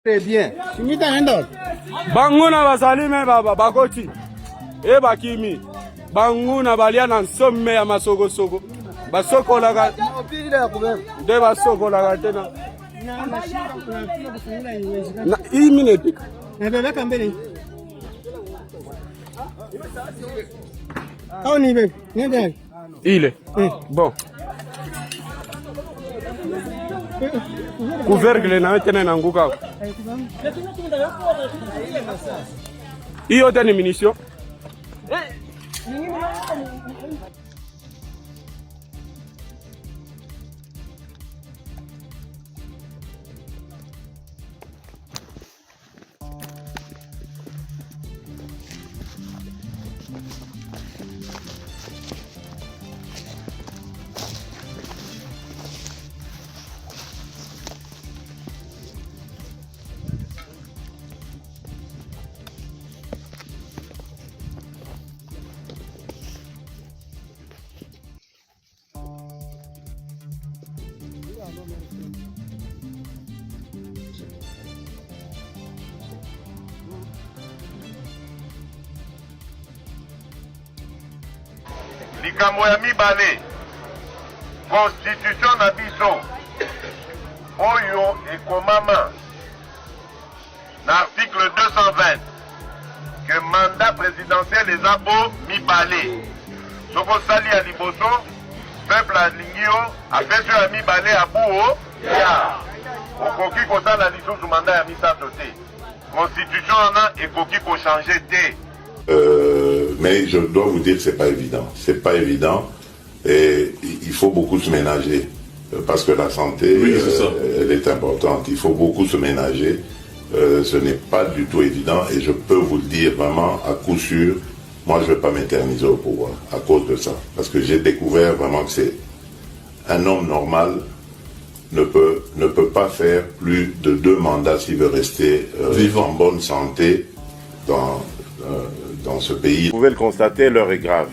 Très bien. Banguna basalime baba bakoti. Eba kimi. Banguna balia na nsome ya masogosoko. Basoko laga. De basoko laga tena. Na hii minute. Na bebe kambele. Au ni bebe. Nenda. Ile. Bon. Couvercle na tena nanguka. Hiyo tena munition. likambo ya mibale constitution na biso oyo ekomama na article 220 que mandat présidentiel eza bo mibale soko sali ya liboso peuple alingi yo apesi ya mibale ya buo ya okoki kosala lisusu mandat ya misato te constitution wana ekoki kochange te. Mais je dois vous dire que c'est pas évident. C'est pas évident et il faut beaucoup se ménager parce que la santé, oui, elle est importante. Il faut beaucoup se ménager. Ce n'est pas du tout évident et je peux vous le dire vraiment à coup sûr. Moi, je vais pas m'éterniser au pouvoir à cause de ça parce que j'ai découvert vraiment que c'est un homme normal ne peut pas faire plus de 2 mandats s'il veut rester en bonne santé dans ce pays. Vous pouvez le constater, l'heure est grave.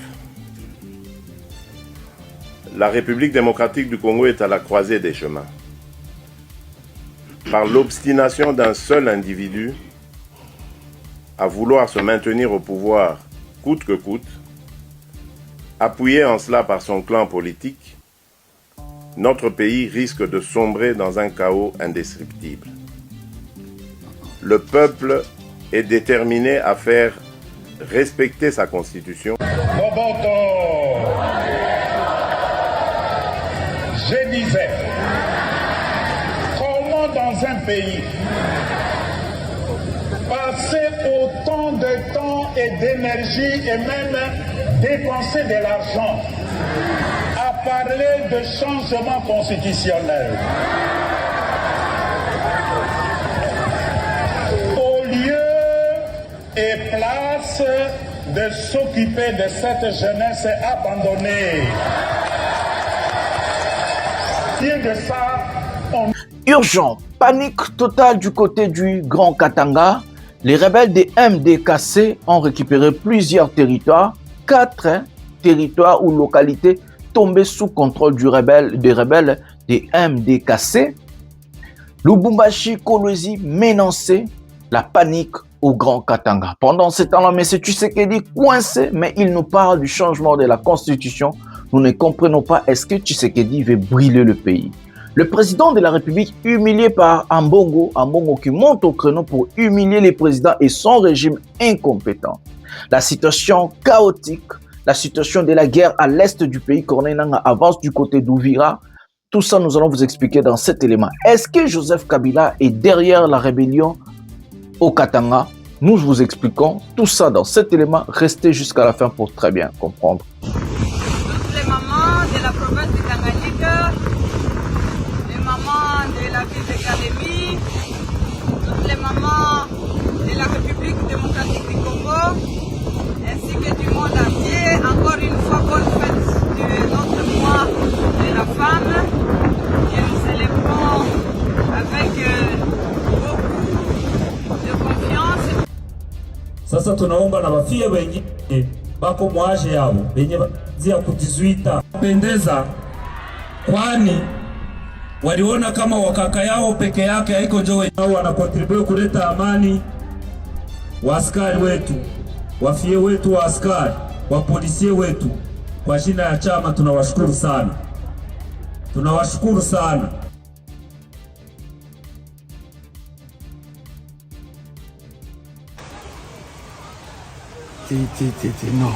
La République démocratique du Congo est à la croisée des chemins. Par l'obstination d'un seul individu à vouloir se maintenir au pouvoir coûte que coûte, appuyé en cela par son clan politique, notre pays risque de sombrer dans un chaos indescriptible. Le peuple est déterminé à faire respecter sa constitution. Moboto, je disais, comment dans un pays passer autant de temps et d'énergie et même dépenser de l'argent à parler de changement constitutionnel au lieu et place de s'occuper de cette jeunesse abandonnée. Pire de ça, Urgent, panique totale du côté du Grand Katanga. Les rebelles des MDKC ont récupéré plusieurs territoires, 4 territoires ou localités tombées sous contrôle des rebelles des MDKC. Lubumbashi, Kolwezi menacé, la panique au Grand Katanga. Pendant ce temps-là, M. Tshisekedi coincé, mais il nous parle du changement de la constitution. Nous ne comprenons pas, est-ce que Tshisekedi veut brûler le pays? Le président de la République humilié par Ambongo qui monte au créneau pour humilier les présidents et son régime incompétent. La situation chaotique, la situation de la guerre à l'est du pays, Corneille Nangaa avance du côté d'Ouvira. Tout ça, nous allons vous expliquer dans cet élément. Est-ce que Joseph Kabila est derrière la rébellion au Katanga? Nous vous expliquons tout ça dans cet élément. Restez jusqu'à la fin pour très bien comprendre. Toutes les mamans de la province de Tanganyika, les mamans de la ville de Kalemi, toutes les mamans de la République démocratique du Congo, ainsi que du monde entier, encore une fois, bonne fête de notre mois de la femme, et nous célébrons avec beaucoup de confiance. Sasa tunaomba na wafia wengine bako mwaje yao wenye zia kujizwita pendeza, kwani waliona kama wakaka yao peke yake haiko njo wao wanakontribue kuleta amani. Waaskari wetu, wafie wetu wa askari, wapolisie wetu, kwa jina ya chama tunawashukuru sana. Tunawashukuru sana. Non,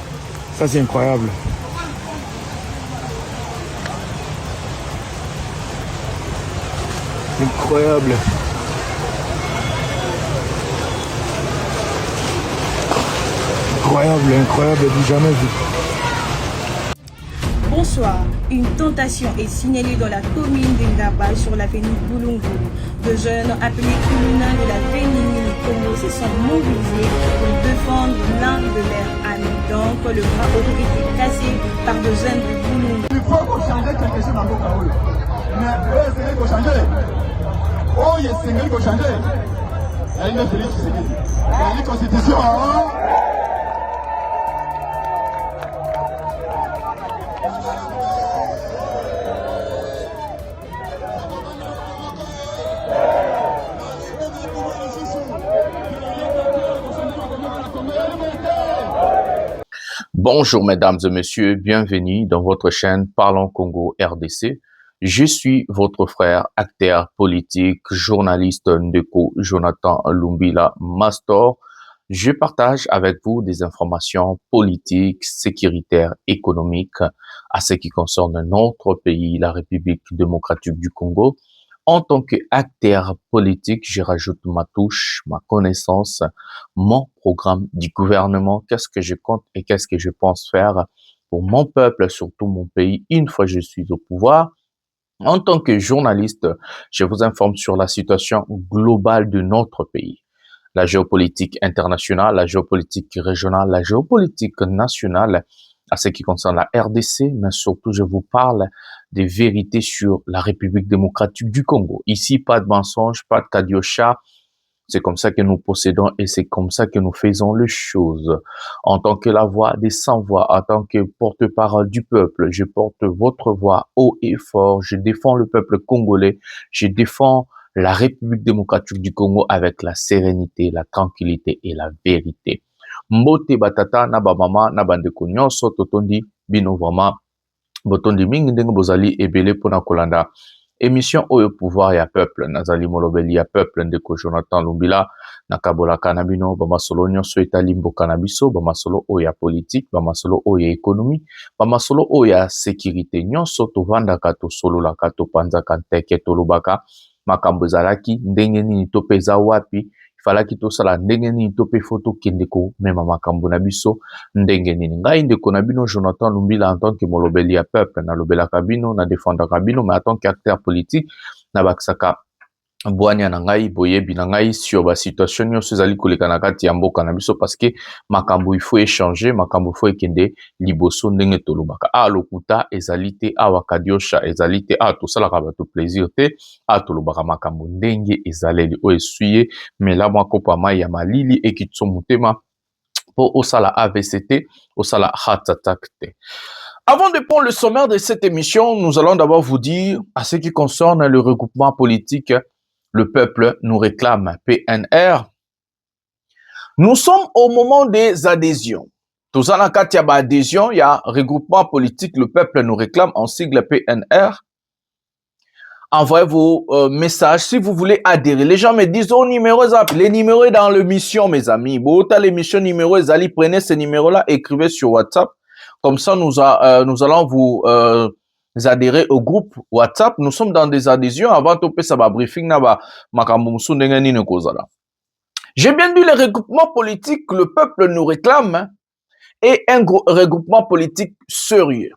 ça c'est incroyable. Incroyable. Incroyable, incroyable, du jamais vu. Bonsoir. Une tentation est signalée dans la commune d'Ingaba sur l'avenue Boulungu. De jeunes appelés Kuluna de la Vénimini Congo se sont mobilisés pour défendre l'un de leurs amis. Donc le bras aurait été cassé par deux jeunes de Boulungu. Il faut qu'on change quelque chose dans le Kaolo. Mais c'est qu'il faut changer. Oh, il y a c'est qu'il faut changer. Il y a une Félix Tshisekedi. Il y a une constitution. Bonjour mesdames et messieurs, bienvenue dans votre chaîne Parlons Congo RDC. Je suis votre frère, acteur politique, journaliste Ndeko Jonathan Lumbila Mastor. Je partage avec vous des informations politiques, sécuritaires, économiques à ce qui concerne notre pays, la République démocratique du Congo. En tant qu'acteur politique, je rajoute ma touche, ma connaissance, mon programme du gouvernement, qu'est-ce que je compte et qu'est-ce que je pense faire pour mon peuple, surtout mon pays, une fois que je suis au pouvoir. En tant que journaliste, je vous informe sur la situation globale de notre pays. La géopolitique internationale, la géopolitique régionale, la géopolitique nationale, à ce qui concerne la RDC, mais surtout je vous parle des vérités sur la République démocratique du Congo. Ici, pas de mensonges, pas de kadiocha. C'est comme ça que nous possédons et c'est comme ça que nous faisons les choses. En tant que la voix des sans-voix, en tant que porte-parole du peuple, je porte votre voix haut et fort. Je défends le peuple congolais. Je défends la République démocratique du Congo avec la sérénité, la tranquillité et la vérité. Mbote batata na ba mama na bandeko nyonso totondi bino vraiment botondi mingi ndenge bozali ebele pona kolanda émission oyo pouvoir ya peuple nazali molobeli ya peuple ndeko Jonathan Lumbila nakabola kanabino ba masolo nyonso etali mboka na biso ba masolo oyo ya politique ba masolo oyo ya économie ba masolo oyo ya sécurité nyonso tovandaka tosololaka topanzaka nteke tolobaka makambo ezalaki ndenge nini to peza wapi falaki tosala ndenge nini to pe foto kendeko mema makambo na biso ndenge nini ngai ndeko na bino Jonathan Lumbila en tant que molobeli ya peuple na lobela kabino na défendre kabino mais en tant qu'acteur politique na bakisaka bwanya na ngai boyebi na ngai sur ba situation nyonso ezali koleka na kati ya mboka na biso parce que makambo il faut échanger makambo faut ekende liboso ndenge tolobaka lokuta ezali te wakadiosha ezali te tosalaka bato plaisir te tolobaka makambo ndenge ezaleli o esuye mela mwako pa mai ya malili ekitso motema po osala AVCT osala heart attack te. Avant de prendre le sommaire de cette émission, nous allons d'abord vous dire à ce qui concerne le regroupement politique. Le peuple nous réclame PNR. Nous sommes au moment des adhésions. Tous en cas, il y a adhésion, il y a regroupement politique, le peuple nous réclame en sigle PNR. Envoyez vos messages si vous voulez adhérer. Les gens me disent, oh, numéro, les numéros dans l'émission, mes amis. Bon, l'émission numéro, prenez ces numéros-là, écrivez sur WhatsApp. Comme ça, nous allons vous adhérer au groupe WhatsApp. Nous sommes dans des adhésions. Avant de faire ça, briefing, j'ai bien dit le regroupement politique que le peuple nous réclame est un regroupement politique sérieux.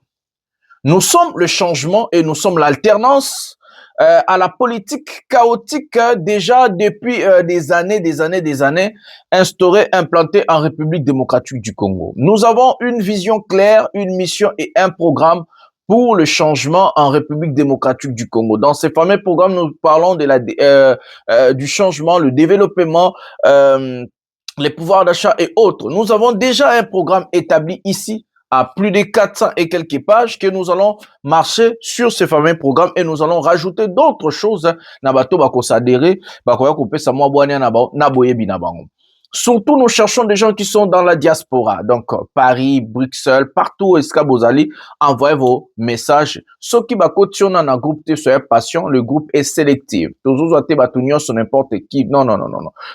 Nous sommes le changement et nous sommes l'alternance à la politique chaotique déjà depuis des années instaurée, implantée en République démocratique du Congo. Nous avons une vision claire, une mission et un programme pour le changement en République démocratique du Congo. Dans ces fameux programmes, nous parlons de du changement, le développement, les pouvoirs d'achat et autres. Nous avons déjà un programme établi ici à plus de 400 et quelques pages que nous allons marcher sur ce fameux programme et nous allons rajouter d'autres choses. Nabato bako s'adhérer, bako ya couper sa moi boania na boyebi na bango. Surtout, nous cherchons des gens qui sont dans la diaspora. Donc, Paris, Bruxelles, partout où Escabozali, envoyez vos messages. Ceux qui bakotient dans un groupe, soyez patient, le groupe est sélectif. Toujours êtes batunion sur n'importe qui. Non.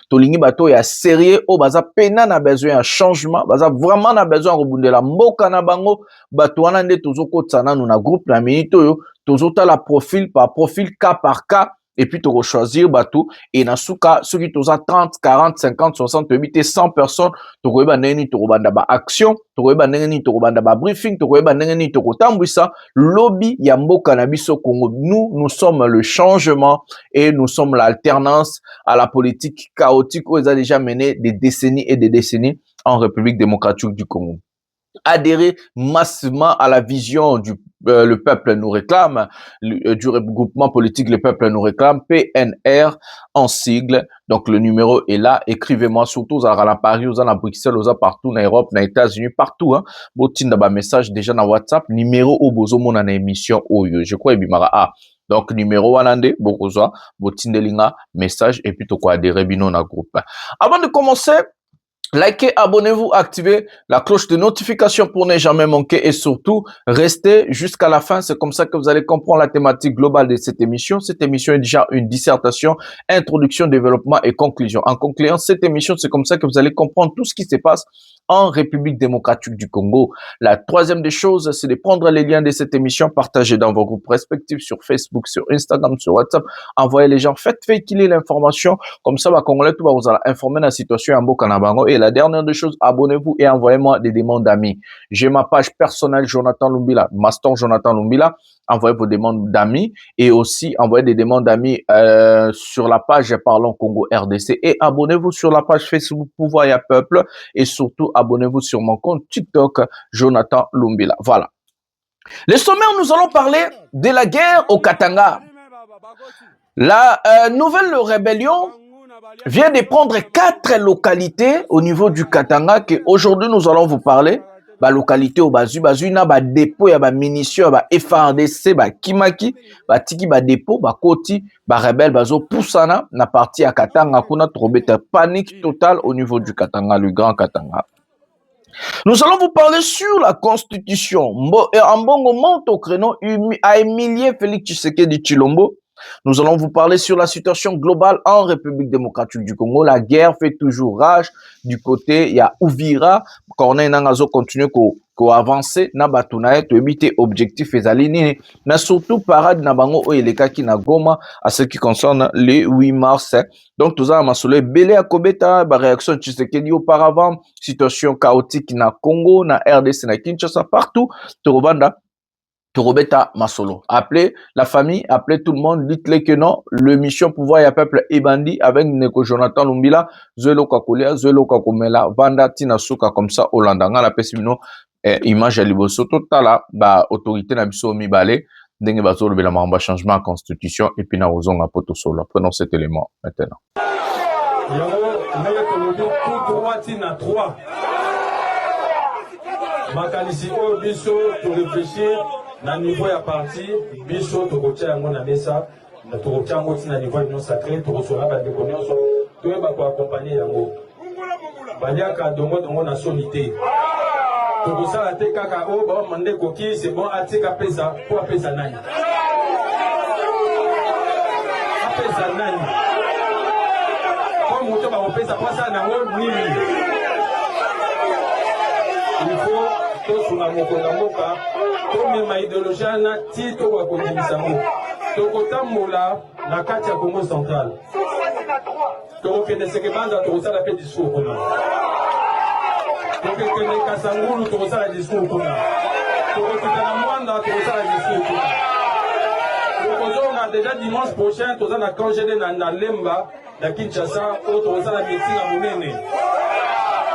Tolingi bato ya sérieux, au baza pena na besoin un changement, baza vraiment na besoin de la moka na bango, bato wana nde toujours kotsana nous na groupe na minito yo, toujours la profil par profil, cas par cas. Et puis, tu vas choisir bateau. Et dans ce cas, ceux qui ont 30, 40, 50, 60, 8 et 100 personnes, tu vas avoir action, tu vas avoir briefing, tu vas avoir lobby Yambo Cannabis au Congo. Nous sommes le changement et nous sommes l'alternance à la politique chaotique où ils ont déjà mené des décennies et des décennies en République démocratique du Congo. Adhérer massivement à la vision du le peuple nous réclame, du regroupement politique le peuple nous réclame, PNR en sigle. Donc le numéro est là, écrivez-moi surtout à la Paris, aux à Bruxelles, aux partout, en Europe, aux États-Unis, partout. Botin d'aba message déjà dans WhatsApp, numéro au bozo mon en émission oyo. Je crois bimara a. Donc numéro wanande bokozo, botin de linga message et puis to quoi adhérer bino na groupe. Avant de commencer, likez, abonnez-vous, activez la cloche de notification pour ne jamais manquer et surtout, restez jusqu'à la fin. C'est comme ça que vous allez comprendre la thématique globale de cette émission. Cette émission est déjà une dissertation, introduction, développement et conclusion. En concluant cette émission, c'est comme ça que vous allez comprendre tout ce qui se passe en République démocratique du Congo. La troisième des choses, c'est de prendre les liens de cette émission, partager dans vos groupes respectifs sur Facebook, sur Instagram, sur WhatsApp, envoyez les gens, faites véhiculer l'information. Comme ça, Congolais, tout va vous informer de la situation en Bokanabango. Et la dernière des choses, abonnez-vous et envoyez-moi des demandes d'amis. J'ai ma page personnelle Jonathan Lumbila, Master Jonathan Lumbila. Envoyez vos demandes d'amis et aussi envoyez des demandes d'amis sur la page Parlons Congo RDC et abonnez-vous sur la page Facebook Pouvoir et Peuple et surtout abonnez-vous sur mon compte TikTok Jonathan Lumbila. Voilà. Le sommaire, nous allons parler de la guerre au Katanga. La nouvelle rébellion vient de prendre 4 localités au niveau du Katanga que aujourd'hui nous allons vous parler. Ba localité au bazu na ba dépôt ya ba munitions ba FARDC ba Kimaki ba tiki ba dépôt ba koti ba rebelle bazo poussana na partie à Katanga kuna trobeta panique totale au niveau du Katanga, le grand Katanga. Nous allons vous parler sur la constitution. En bongo monte au créneau à Emilien Félix Tshisekedi Tshilombo. Nous allons vous parler sur la situation globale en République démocratique du Congo. La guerre fait toujours rage. Du côté, il y a Ouvira. Quand on est dans la continue qu'on avancer, na batunaye, to éviter objectif et aligné. Na surtout parade na bango o eleka ki na Goma à ce qui concerne le 8 mars. Donc, tout ça, masolé, belé à Kobeta, ba réaction Tshisekedi auparavant, situation chaotique na Congo, na RDC, na Kinshasa, partout, Torobanda. Torobeta Masolo. Appelez la famille, appelez tout le monde, dites-les que non, le mission pouvoir et peuple est bandit avec Neko Jonathan Lumbila, Zelo Kakolia, Zelo Kakomela, Vanda Tina Suka comme ça, Hollanda, la pessimino, image à Liboso, totala, ba, autorité na biso mibale, dengue bazo le mamba changement à constitution, et puis na ozong à poto solo. Prenons cet élément maintenant. Makalisi o biso to réfléchir na niveau ya parti biso to kotia yango na mesa na to kotia yango na niveau union sacrée to recevoir ba déconner so to ba ko accompagner yango banyaka dongo na sonité to kosala te kaka o ba mande koki c'est bon atika pesa pour pesa nani pesa nani comme moto ba pesa pour ça na ngo nini. Il faut que sur la mokonamoka, comme ma idéologie na tito wa kondimisango. Tokota mola na kati ya Congo central. Tokende sekebanda tokosala pe discours kuna. Tokende kasangulu tokosala discours kuna. Tokota na mwanda tokosala discours kuna. Tokozonga déjà dimanche prochain tozana congé na Lemba na Kinshasa tokosala meeting à Munene.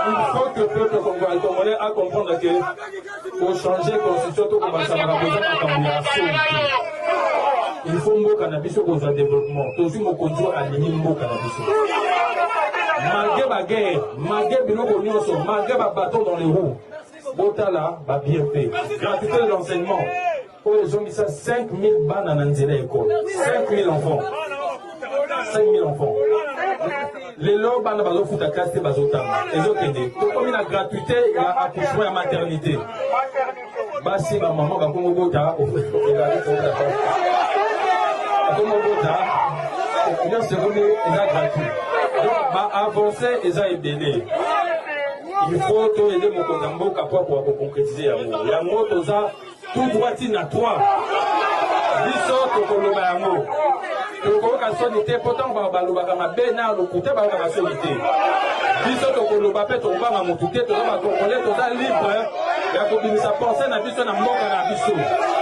Il faut que le peuple congolais a comprendre que pour changer la constitution, il faut que cannabis soit un développement. Tout le monde a minimum cannabis. Malgré la guerre, malgré le bâton dans les roues, Botala, BFP, gratuité de l'enseignement. Pour les gens qui sont 5000 bananes dans l'école. 5000 enfants. 5000 enfants. Les lots bananes bazo fouta classe de bazotama. Les autres aidés. Tout comme la gratuité, il y a accouchement et maternité. Basi ma maman va comme bota. Comme bota. Il y a ce remis, il y a gratuit. Donc, avancer, il y a aidé. Il faut aider mon condambo pour concrétiser l'amour. L'amour, tout ça, tout droit à toi. Biso, tu peux l'amour. Tu peux la solité, pourtant, tu peux le bena, le côté, tu peux la solité. Biso, tu peux le bapé, tu peux la montouté, tu peux la contrôler, tu es libre. Il y a que ça pense à biso, na mboka na biso.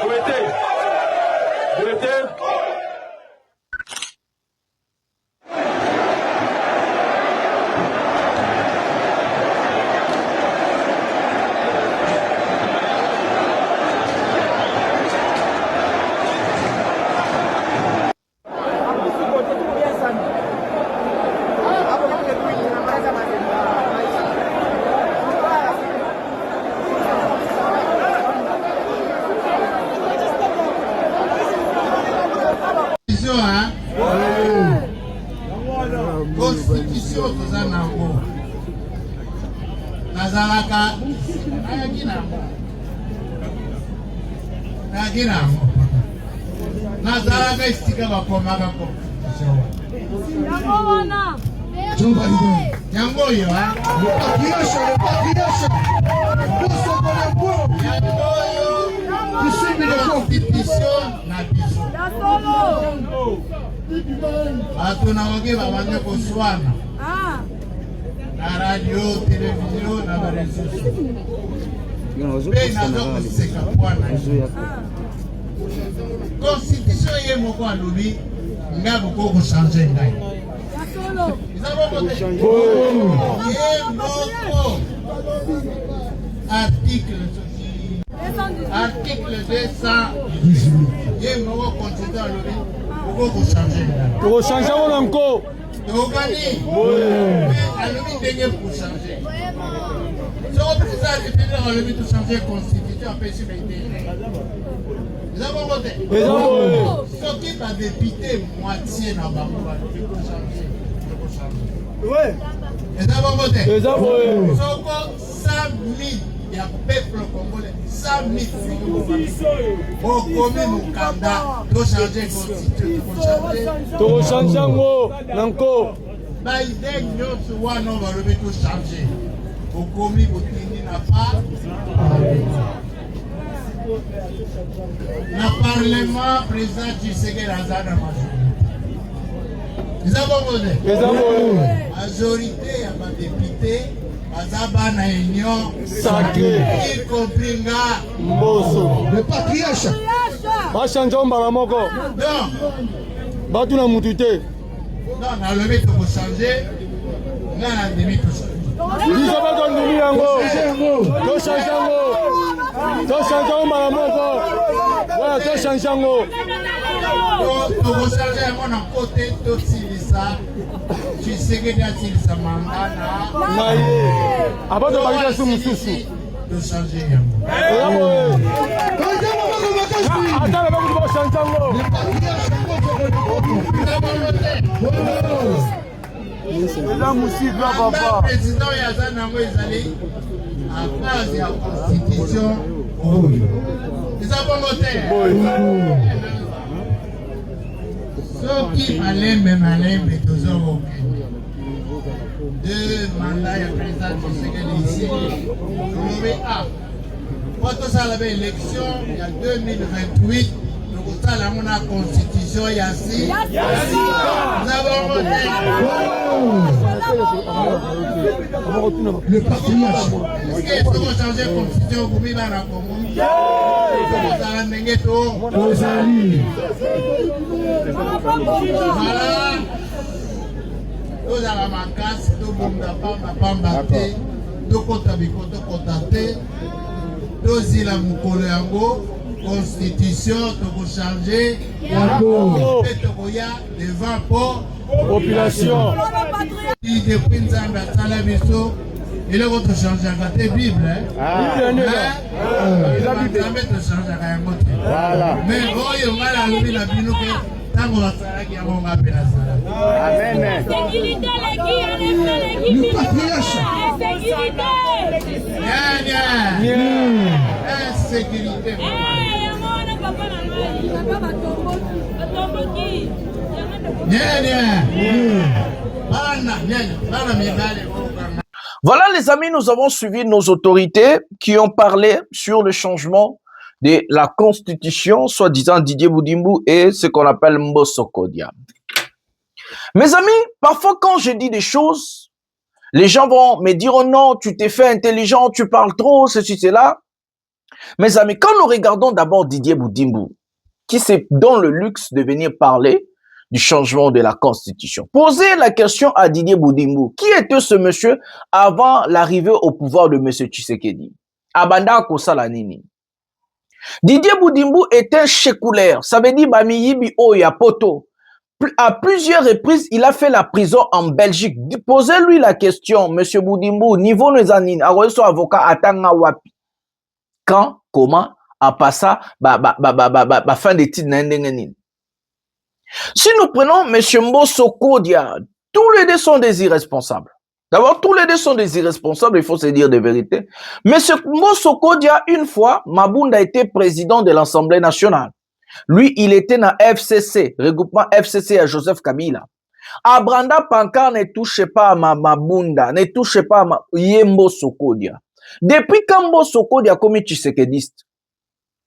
Vous êtes Constitution toza nango nazalaka nayaki nango nazalaka esika bakomaka yango oyo constitution na biso bato nakoki babande koswana na radio, télévision, na bareseau mpe naza koseka kwana constitution ye moko alobi nga boko kochange ngai eza boko te ye moko article 218 ye moko constitution alobi boko kochange ngai tokochange ngo nanko tokani alobi ndenge kochange soko mpenza adependere alobi tochange constitution apesi baite eza bongo te soki badepute moitié na bango balobi kochange eza bongo te soko 100 000 ya peuple congolais 100 000 okomi mokanda tochange constitution tokochange yango nanko baide nyonso wana balobi tochange okomi botindi na parlement président Tshisekedi aza na majorité eza bongo te majorité ya badepute baza bana union sacré y compris nga mboso le patriarche bachange mbala moko batu na mutu te non nalobi tokochange nga na ndimi tochange biso batondimi yango tochange yango tochange yango mbala moko wala tochange yango tokochange yango na kote tosilisa Tshisekedi asilisa manga na ye abato bakisa su mosusu tochange yango atala bakuti bachange yango eza musika papa président oyo aza nango ezali a base ya constitution oyo eza bongo te soki malembe tozokokende deux mandats ya président Tshisekedi ici tolobi po tosala ba élection ya 2028 tokosala yango na constitution ya si eza bongo te le patriarche tokochange constitution okomi bana Kongo tokozala ndenge tozali tozala makasi tobonga pamba te tokota bikotokota te tozila mokolo yango constitution tokochange yango mpe tokoya devant po population depuis nzambe asala biso Il est votre change à côté Bible. Mais oh, on va la louer la Bible que tant qu'on va faire qui a mon appel à ça. Amen. Sécurité. Voilà les amis, nous avons suivi nos autorités qui ont parlé sur le changement de la constitution, soi-disant Didier Boudimbu et ce qu'on appelle Mbosokodia. Mes amis, parfois quand je dis des choses, les gens vont me dire « Oh non, tu t'es fait intelligent, tu parles trop, ceci, cela ». Mes amis, quand nous regardons d'abord Didier Boudimbu, qui s'est dans le luxe de venir parler du changement de la Constitution. Posez la question à Didier Boudimbu. Qui était ce monsieur avant l'arrivée au pouvoir de M. Tshisekedi? Abanda Kosala Nini. Didier Boudimbu était séculaire. Ça veut dire Bamiyibi Oya Poto. À plusieurs reprises, il a fait la prison en Belgique. Posez-lui la question, M. Boudimbu, niveau Nezanine, Aroyeso avocat Atanga Wapi. Quand, comment, à passer, fin d'études n'endengenin. Si nous prenons M. Mbosokodia, tous les deux sont des irresponsables. D'abord, tous les deux sont des irresponsables, il faut se dire de vérité. M. Mbosokodia, une fois, Mabunda était président de l'Assemblée nationale. Lui, il était dans FCC, regroupement FCC à Joseph Kabila. Abranda Pankar ne touche pas à Mabunda, ne touche pas à Mbosokodia. Depuis quand Mbosokodia a commis Tshisekediste?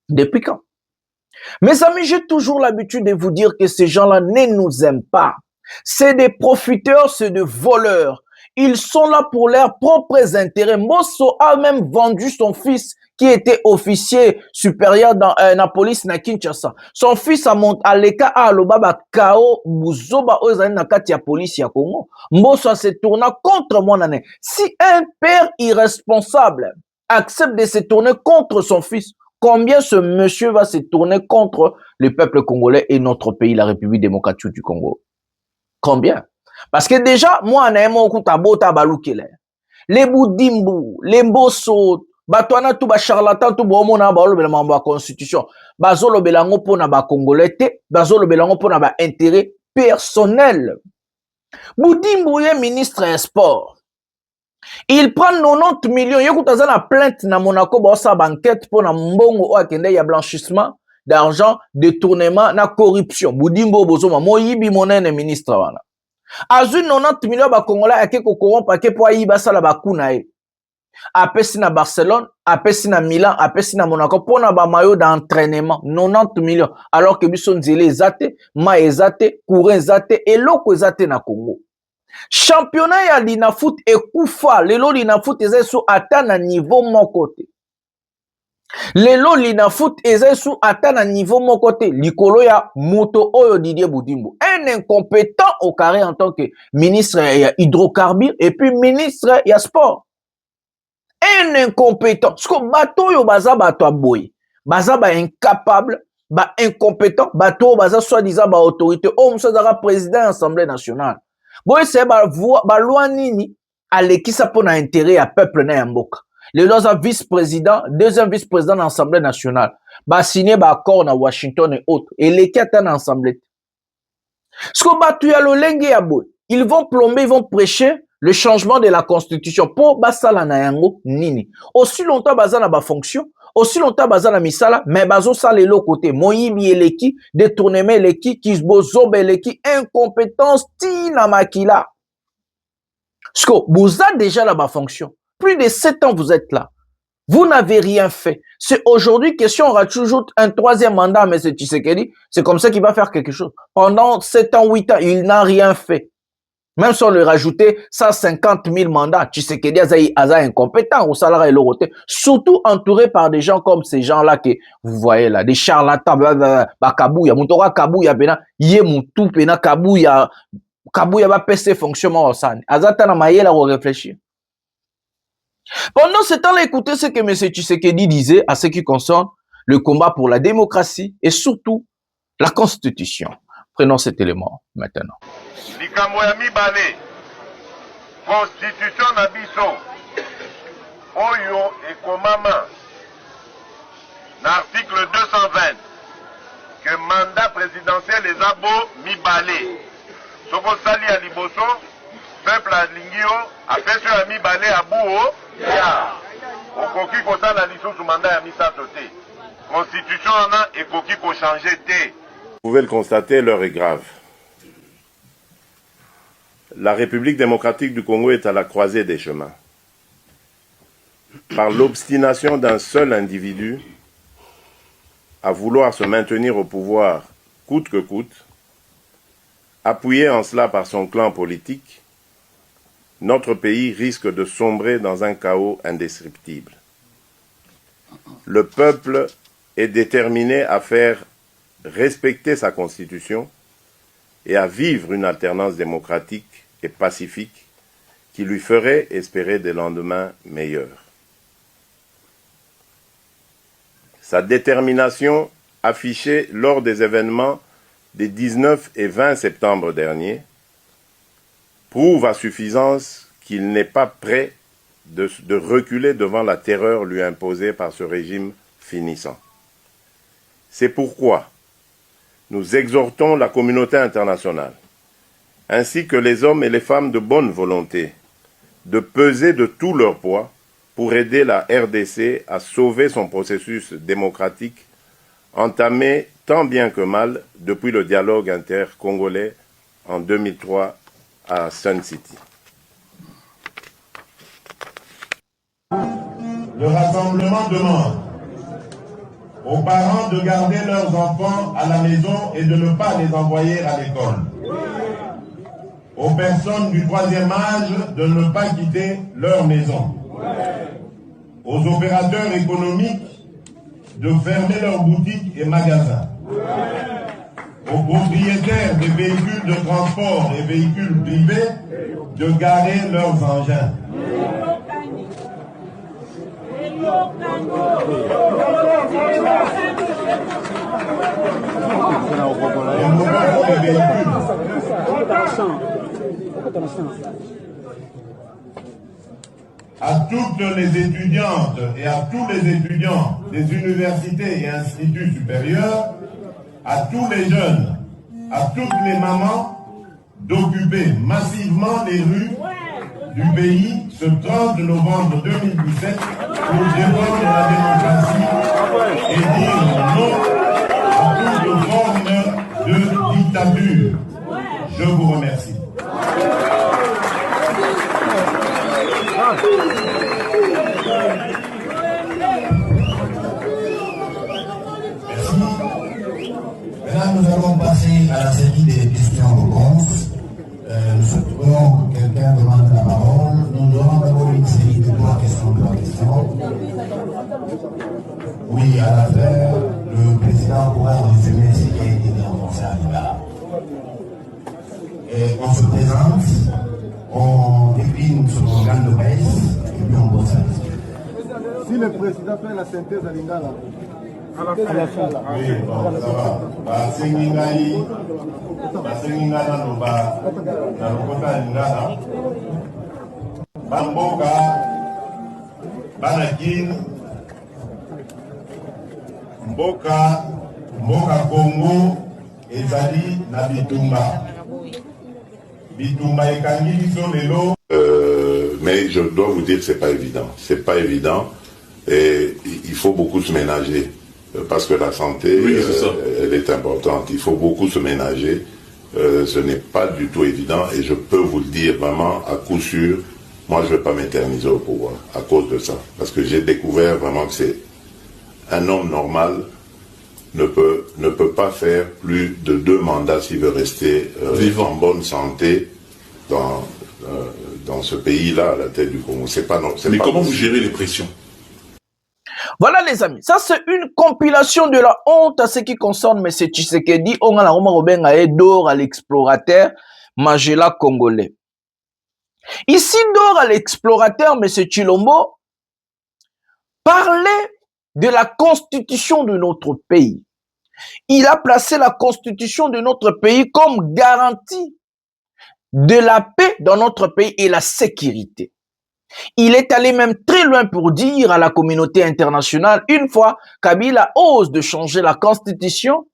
Depuis quand? Mes amis, j'ai toujours l'habitude de vous dire que ces gens-là ne nous aiment pas. C'est des profiteurs, c'est des voleurs. Ils sont là pour leurs propres intérêts. Mboso a même vendu son fils qui était officier supérieur dans la police na Kinshasa. Son fils a l'eka à Lobaba Kao Buzoba Ozani na kati ya police ya Congo. Mboso s'est tourné contre mon année. Si un père irresponsable accepte de se tourner contre son fils, combien ce monsieur va se tourner contre le peuple congolais et notre pays, la République démocratique du Congo? Combien? Parce que déjà, moi, les Boudimbu, les Mboso, batwana tout ba charlatan tout bo mona ba lobela mamba constitution, bazo lobela ngo pona ba congolais te, bazo lobela ngo pona ba intérêt personnel. Boudimbu est ministre des sports. Il prend 90 millions. Yécoute, ça na plainte na Monaco, ba sa banquette pour na mbongo o akende ya blanchissement d'argent, détournement, na corruption. Boudimbu bozoma moyibi monene ministre wana. Azui 90 millions ba congolais ake ko corrompre ake po ayiba sala ba kuna e. Apesi na Barcelone, apesi na Milan, apesi na Monaco pour na ba maillot d'entraînement 90 millions alors que biso nzele ezate, ma ezate, courant ezate, eloko ezate na Congo. Championnat ya lina foot ekufa, lelo lina foot eza sous ata na niveau mon côté. Lelo lina foot eza sous ata na niveau mon côté, likolo ya moto oyo Didier Boudimbu. Un incompétent au carré en tant que ministre ya hydrocarbures et puis ministre ya sport. Un incompétent. Parce que bato yo baza bato aboy. Baza ba incapable, ba incompétent, bato baza soi-disant ba autorité. Oh, monsieur Zara président de l'Assemblée nationale. Boy, c'est ba loi nini alekisa pona intérêt à peuple na yamboka. Le deuxième vice-président de l'Assemblée nationale. Ba signé ba accord na Washington et autres. Et les quatre en Assemblée. Parce que bato ya lolenge ya boy. Ils vont plomber, ils vont prêcher le changement de la constitution pour basala na yango nini. Aussi longtemps bazana ba fonction, aussi longtemps bazana misala, mais bazo sale lo côté moyibi eleki, détournement eleki, kisbozobe eleki, incompétence tina makila. Parce que vous avez déjà là ba fonction. Plus de 7 ans vous êtes là. Vous n'avez rien fait. C'est aujourd'hui que si on rajoute un troisième mandat à M. Tshisekedi, c'est comme ça qu'il va faire quelque chose. Pendant 7 ans, 8 ans, il n'a rien fait. Même si on lui rajoutait 150 000 mandats, Tshisekedi aza incompétent au salaire et l'oroté, surtout entouré par des gens comme ces gens-là que vous voyez là, des charlatans, Kabouya, Moutora Kabouya, Yé Moutou, Kabouya va passer fonctionnement au sein. Azata na maye là, on réfléchit. Pendant ce temps-là, écoutez ce que M. Tshisekedi disait à ce qui concerne le combat pour la démocratie et surtout la Constitution. Prenons cet élément maintenant. Likambo ya mibale constitution na biso Oyo et Komama, l'article 220, que mandat présidentiel les abo mi-balé. Soko sali à Liboso, peuple à Lingio, a fait sur un mi-balé à Bouo, ya. Okoki ko sala lisusu mandat ya misato te. Constitution en a et koki ko changer te. Vous pouvez le constater, l'heure est grave. La République démocratique du Congo est à la croisée des chemins. Par l'obstination d'un seul individu à vouloir se maintenir au pouvoir coûte que coûte, appuyé en cela par son clan politique, notre pays risque de sombrer dans un chaos indescriptible. Le peuple est déterminé à faire respecter sa constitution et à vivre une alternance démocratique et pacifique qui lui ferait espérer des lendemains meilleurs. Sa détermination affichée lors des événements des 19 et 20 septembre dernier prouve à suffisance qu'il n'est pas prêt de reculer devant la terreur lui imposée par ce régime finissant. C'est pourquoi nous exhortons la communauté internationale, ainsi que les hommes et les femmes de bonne volonté, de peser de tout leur poids pour aider la RDC à sauver son processus démocratique entamé tant bien que mal depuis le dialogue intercongolais en 2003 à Sun City. Le rassemblement demande aux parents de garder leurs enfants à la maison et de ne pas les envoyer à l'école. Aux personnes du troisième âge de ne pas quitter leur maison. Aux opérateurs économiques de fermer leurs boutiques et magasins. Aux propriétaires des véhicules de transport et véhicules privés de garer leurs engins. À toutes les étudiantes et à tous les étudiants des universités et instituts supérieurs, à tous les jeunes, à toutes les mamans, d'occuper massivement les rues du pays ce 30 novembre 2017 pour défendre la démocratie et dire non à toute forme de dictature. Je vous remercie. Merci. Maintenant, nous allons passer à la série des questions-réponses. Nous souhaitons que quelqu'un demande la parole. Nous aurons d'abord une série de 3 questions. Oui, à la fin, le président pourra résumer ce qui a été dit en concert à Lingala. Et on se présente, on décline son organe de presse et puis on pose sa question. Si le président fait la synthèse à Lingala, à la fin. Oui, bon, ça va. Basengingai, Basengingana Noba, Narokota Lingala, Bamboka, Banakin, Mboka Congo, Ezali, Nabitumba. Bitumba Ekangi, Lelo. Mais je dois vous dire que c'est pas évident. C'est pas évident et il faut beaucoup se ménager parce que la santé, elle est importante. Il faut beaucoup se ménager. Ce n'est pas du tout évident et je peux vous le dire vraiment à coup sûr. Moi, je ne vais pas m'éterniser au pouvoir à cause de ça. Parce que j'ai découvert vraiment que c'est un homme normal ne peut pas faire plus de 2 mandats s'il veut rester en bonne santé dans ce pays-là, à la tête du Congo. Mais comment vous gérez les pressions? Voilà les amis, ça c'est une compilation de la honte à ce qui concerne M. Tshisekedi. On a la Romain d'or à l'explorateur Magela congolais. Ici, d'or à l'explorateur M. Tshilombo parlait de la constitution de notre pays. Il a placé la constitution de notre pays comme garantie de la paix dans notre pays et la sécurité. Il est allé même très loin pour dire à la communauté internationale, une fois Kabila ose de changer la constitution,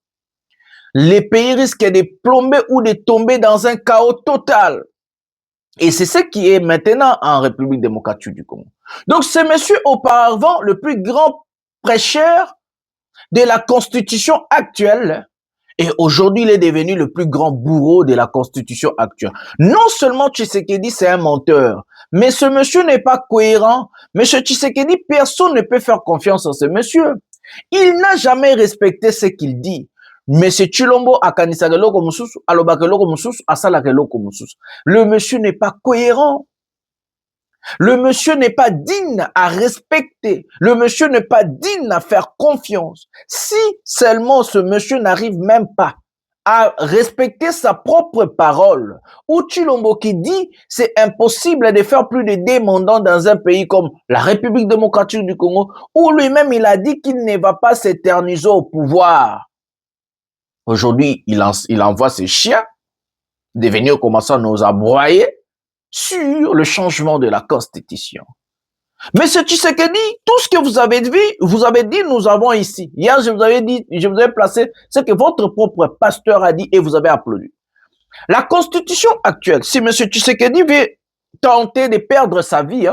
les pays risquent de plomber ou de tomber dans un chaos total. Et c'est ce qui est maintenant en République démocratique du Congo. Donc c'est monsieur auparavant le plus grand prêcheur de la constitution actuelle et aujourd'hui il est devenu le plus grand bourreau de la constitution actuelle. Non seulement Tshisekedi c'est un menteur, mais ce monsieur n'est pas cohérent. Monsieur Tshisekedi, personne ne peut faire confiance en ce monsieur. Il n'a jamais respecté ce qu'il dit. Monsieur Chilombo akanisa keloko mususu, aloba keloko mususu, asala keloko mususu. Le monsieur n'est pas cohérent. Le monsieur n'est pas digne à respecter. Le monsieur n'est pas digne à faire confiance. Si seulement ce monsieur n'arrive même pas à respecter sa propre parole, ou Chilombo qui dit c'est impossible de faire plus de demandants dans un pays comme la République démocratique du Congo, où lui-même il a dit qu'il ne va pas s'éterniser au pouvoir. Aujourd'hui, il envoie ses chiens de venir commencer à nous aboyer sur le changement de la Constitution. Mais ce Tshisekedi, tout ce que vous avez dit, nous avons ici. Hier, je vous avais placé ce que votre propre pasteur a dit et vous avez applaudi. La Constitution actuelle, si M. Tshisekedi veut tenter de perdre sa vie,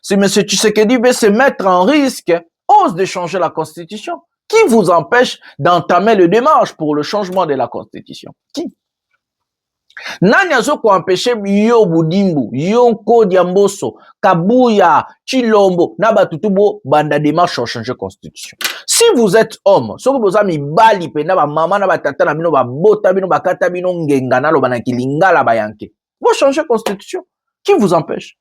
si M. Tshisekedi veut se mettre en risque, ose de changer la Constitution. Qui vous empêche d'entamer le démarche pour le changement de la Constitution? Qui? Nani azoko empêcher yo Budimbu, yo Kodiamboso, Kabuya, Chilombo, Nabatutubo, banda démarche pour changer la Constitution. Si vous êtes homme, ce que vous avez bali pena ba maman na ba tata na bino ba bota bino ba kata bino ngenga na lo banaki lingala bayanke. Vous changez la Constitution. Qui vous empêche?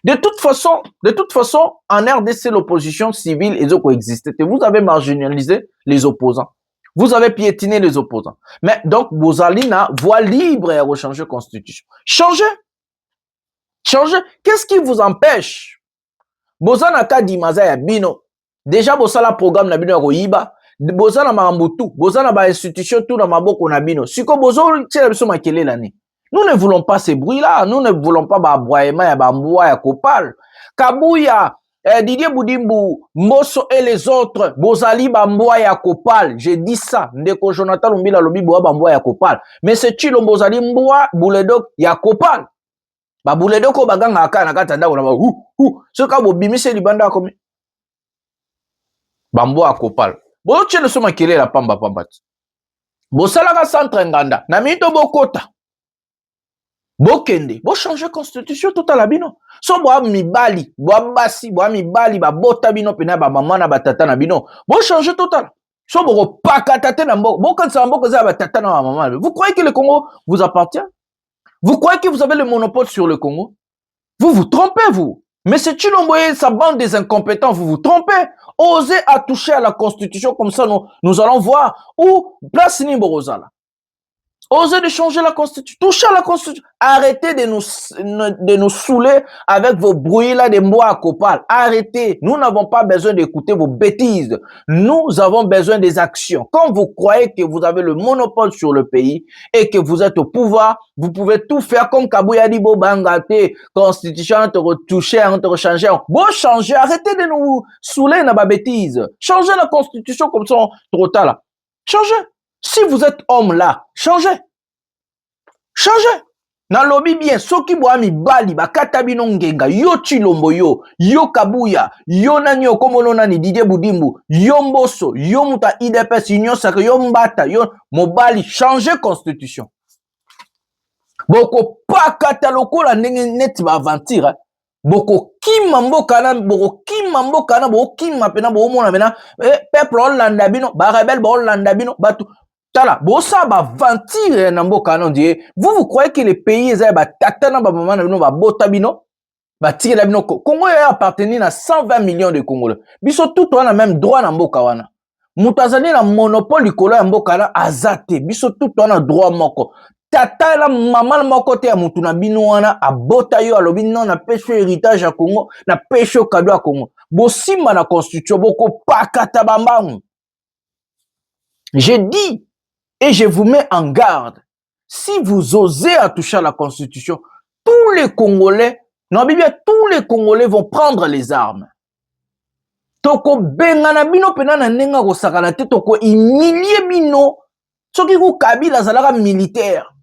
De toute façon, en RDC, l'opposition civile est coexisté. Vous avez marginalisé les opposants. Vous avez piétiné les opposants. Mais donc, vous allez na voie libre à rechanger la Constitution. Changez. Qu'est-ce qui vous empêche? Bozana ka dimaza ya bino. Déjà, bosala programme na bino ya koyiba. Bozana marambutu. Bozana ba institution tout na maboko na bino. Siko bozo tshela biso makele lani. Nous ne voulons pas ces bruits-là. Nous ne voulons pas baboiement ya bamboua ya kopal. Kabuya, Didier Budimbu, Mosso et les autres, Bozali bamboua ya kopal. J'ai dit ça. Ndeko Jonathan Lumbila lobi boa bamboua ya kopal. Mais c'est Chilo Bozali mboua bouledok ya kopal. Ba bouledok ko baganga aka na kata ndako na ba Ce ka bo bimise libanda komi. Bamboua ya kopal. Bo tshele soma kele la pamba. Bosalaka centre nganda. Na mito bokota. Bokende, bo changer constitution tout à la bino. So boa mibali, boa basi, boa mibali, ba bota bino pena ba mama na ba tata na bino. Bo changer total. So bo pakatate na mbo. Bo kansa mbo za ba tata na ba mama. Vous croyez que le Congo vous appartient? Vous croyez que vous avez le monopole sur le Congo? Vous vous trompez, vous. Mais c'est Chilombo et sa bande des incompétents, vous vous trompez. Osez à toucher à la constitution comme ça, nous allons voir où place ni Borozala. Osez de changer la Constitution. Touchez à la Constitution. Arrêtez de nous saouler avec vos bruits là de mots à copal. Arrêtez. Nous n'avons pas besoin d'écouter vos bêtises. Nous avons besoin des actions. Quand vous croyez que vous avez le monopole sur le pays et que vous êtes au pouvoir, vous pouvez tout faire comme Kabouya dit, bangate, Constitution, te retoucher, te rechanger. Bon, changer. Arrêtez de nous saouler dans ma bêtise. Changez la Constitution comme ça, trop tard là. Changez. Si vous êtes homme là, changez. Changez. Na lobi bien, soki boami bali, bakata bino ngenga, yo Chilombo yo Kabuya, yo nani okomono nani Didier Budimbu, yo Mbosso, yo muta IDPS, Union Sacré, yo Mbata, yo Mobali, changez constitution. Boko pakata lokola ndenge neti ba aventure. Boko kima mboka na boko kima pena bo mona mena peuple Hollanda bino, ba rebelle ba Hollanda bino, batu tala bosa ba ventire na mboka na die. Vous croyez que les pays ezay ba tata na ba maman na bino ba bota bino ba tire la bino? Congo ya appartenir à 120 millions de Congolais. Biso tout on a même droit na mboka wana. Mutazali na monopole likolo ya mboka na azate. Biso tout on a droit moko. Tata la maman moko te ya mutu na bino wana abota yo alobi non na pêche héritage à Congo, na pêche cadeau à Congo. Bosima na constitution boko pakata bambangu. J'ai dit et je vous mets en garde. Si vous osez à toucher à la constitution, tous les Congolais Non, Bibia, tous les Congolais vont prendre les armes. Toko bengana bino penana nenga ko sakana te toko humilier bino. Soki ku Kabila zalaka militaire.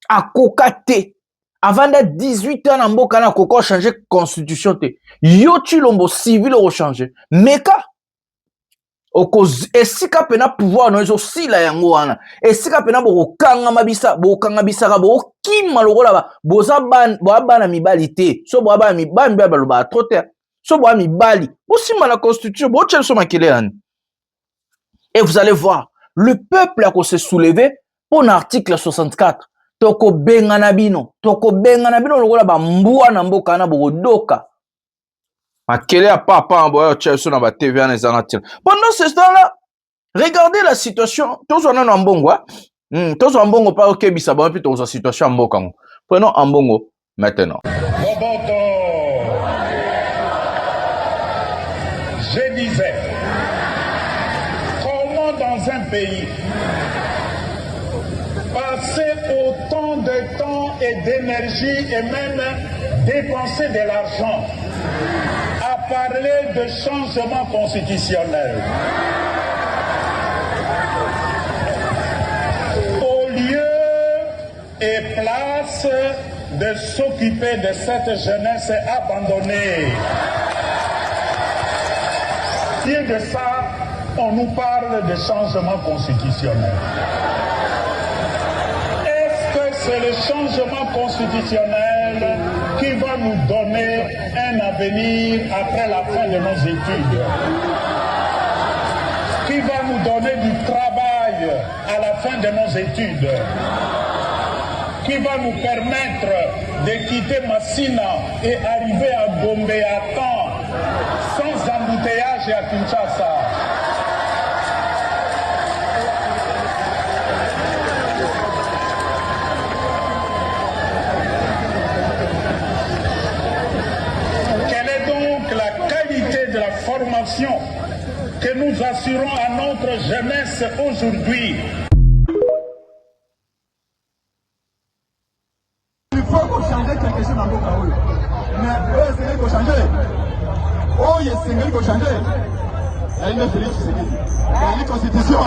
A kokate. Avant d'être 18 ans, Namboka na koko changer constitution te. Yo chilombo civil au changer. Meka. Oko esika pena pouvoir no ezo sila yango wana. Esika pena bo kanga mabisa, bo kanga bisaka bo kima lokola ba. Boza ban, bo abana mibali te. So bo abana mibali ba trotter. So bo mibali. Bo sima la constitution, bo chel so makele yani. Et vous allez voir, le peuple a se soulever pour l'article 64. Toko bengana bino lokola ba mbua na mboka na bo doka. Makele a papa boyo Chelsea na ba TV en ezanatil. Pendant ce temps-là, regardez la situation. Tous on a ambongo. Tous ambongo pas OK bisa ba puis tous la situation mboka. Prenons ambongo maintenant. Boboto. Je disais, comment dans un pays passer autant de temps et d'énergie et même dépenser de l'argent à parler de changement constitutionnel au lieu et place de s'occuper de cette jeunesse abandonnée. Pire de ça, on nous parle de changement constitutionnel. Est-ce que c'est le changement constitutionnel qui va nous donner un avenir après la fin de nos études? Qui va nous donner du travail à la fin de nos études? Qui va nous permettre de quitter Massina et arriver à Gombe à temps, sans embouteillage à Kinshasa? Quelle est donc la qualité de la formation que nous assurons à notre jeunesse aujourd'hui? Il faut qu'on change quelque chose dans le pays. Mais c'est qu'on change. Oh, il y a ce qu'on change. Il y a une Félix Tshisekedi. Il y a une constitution.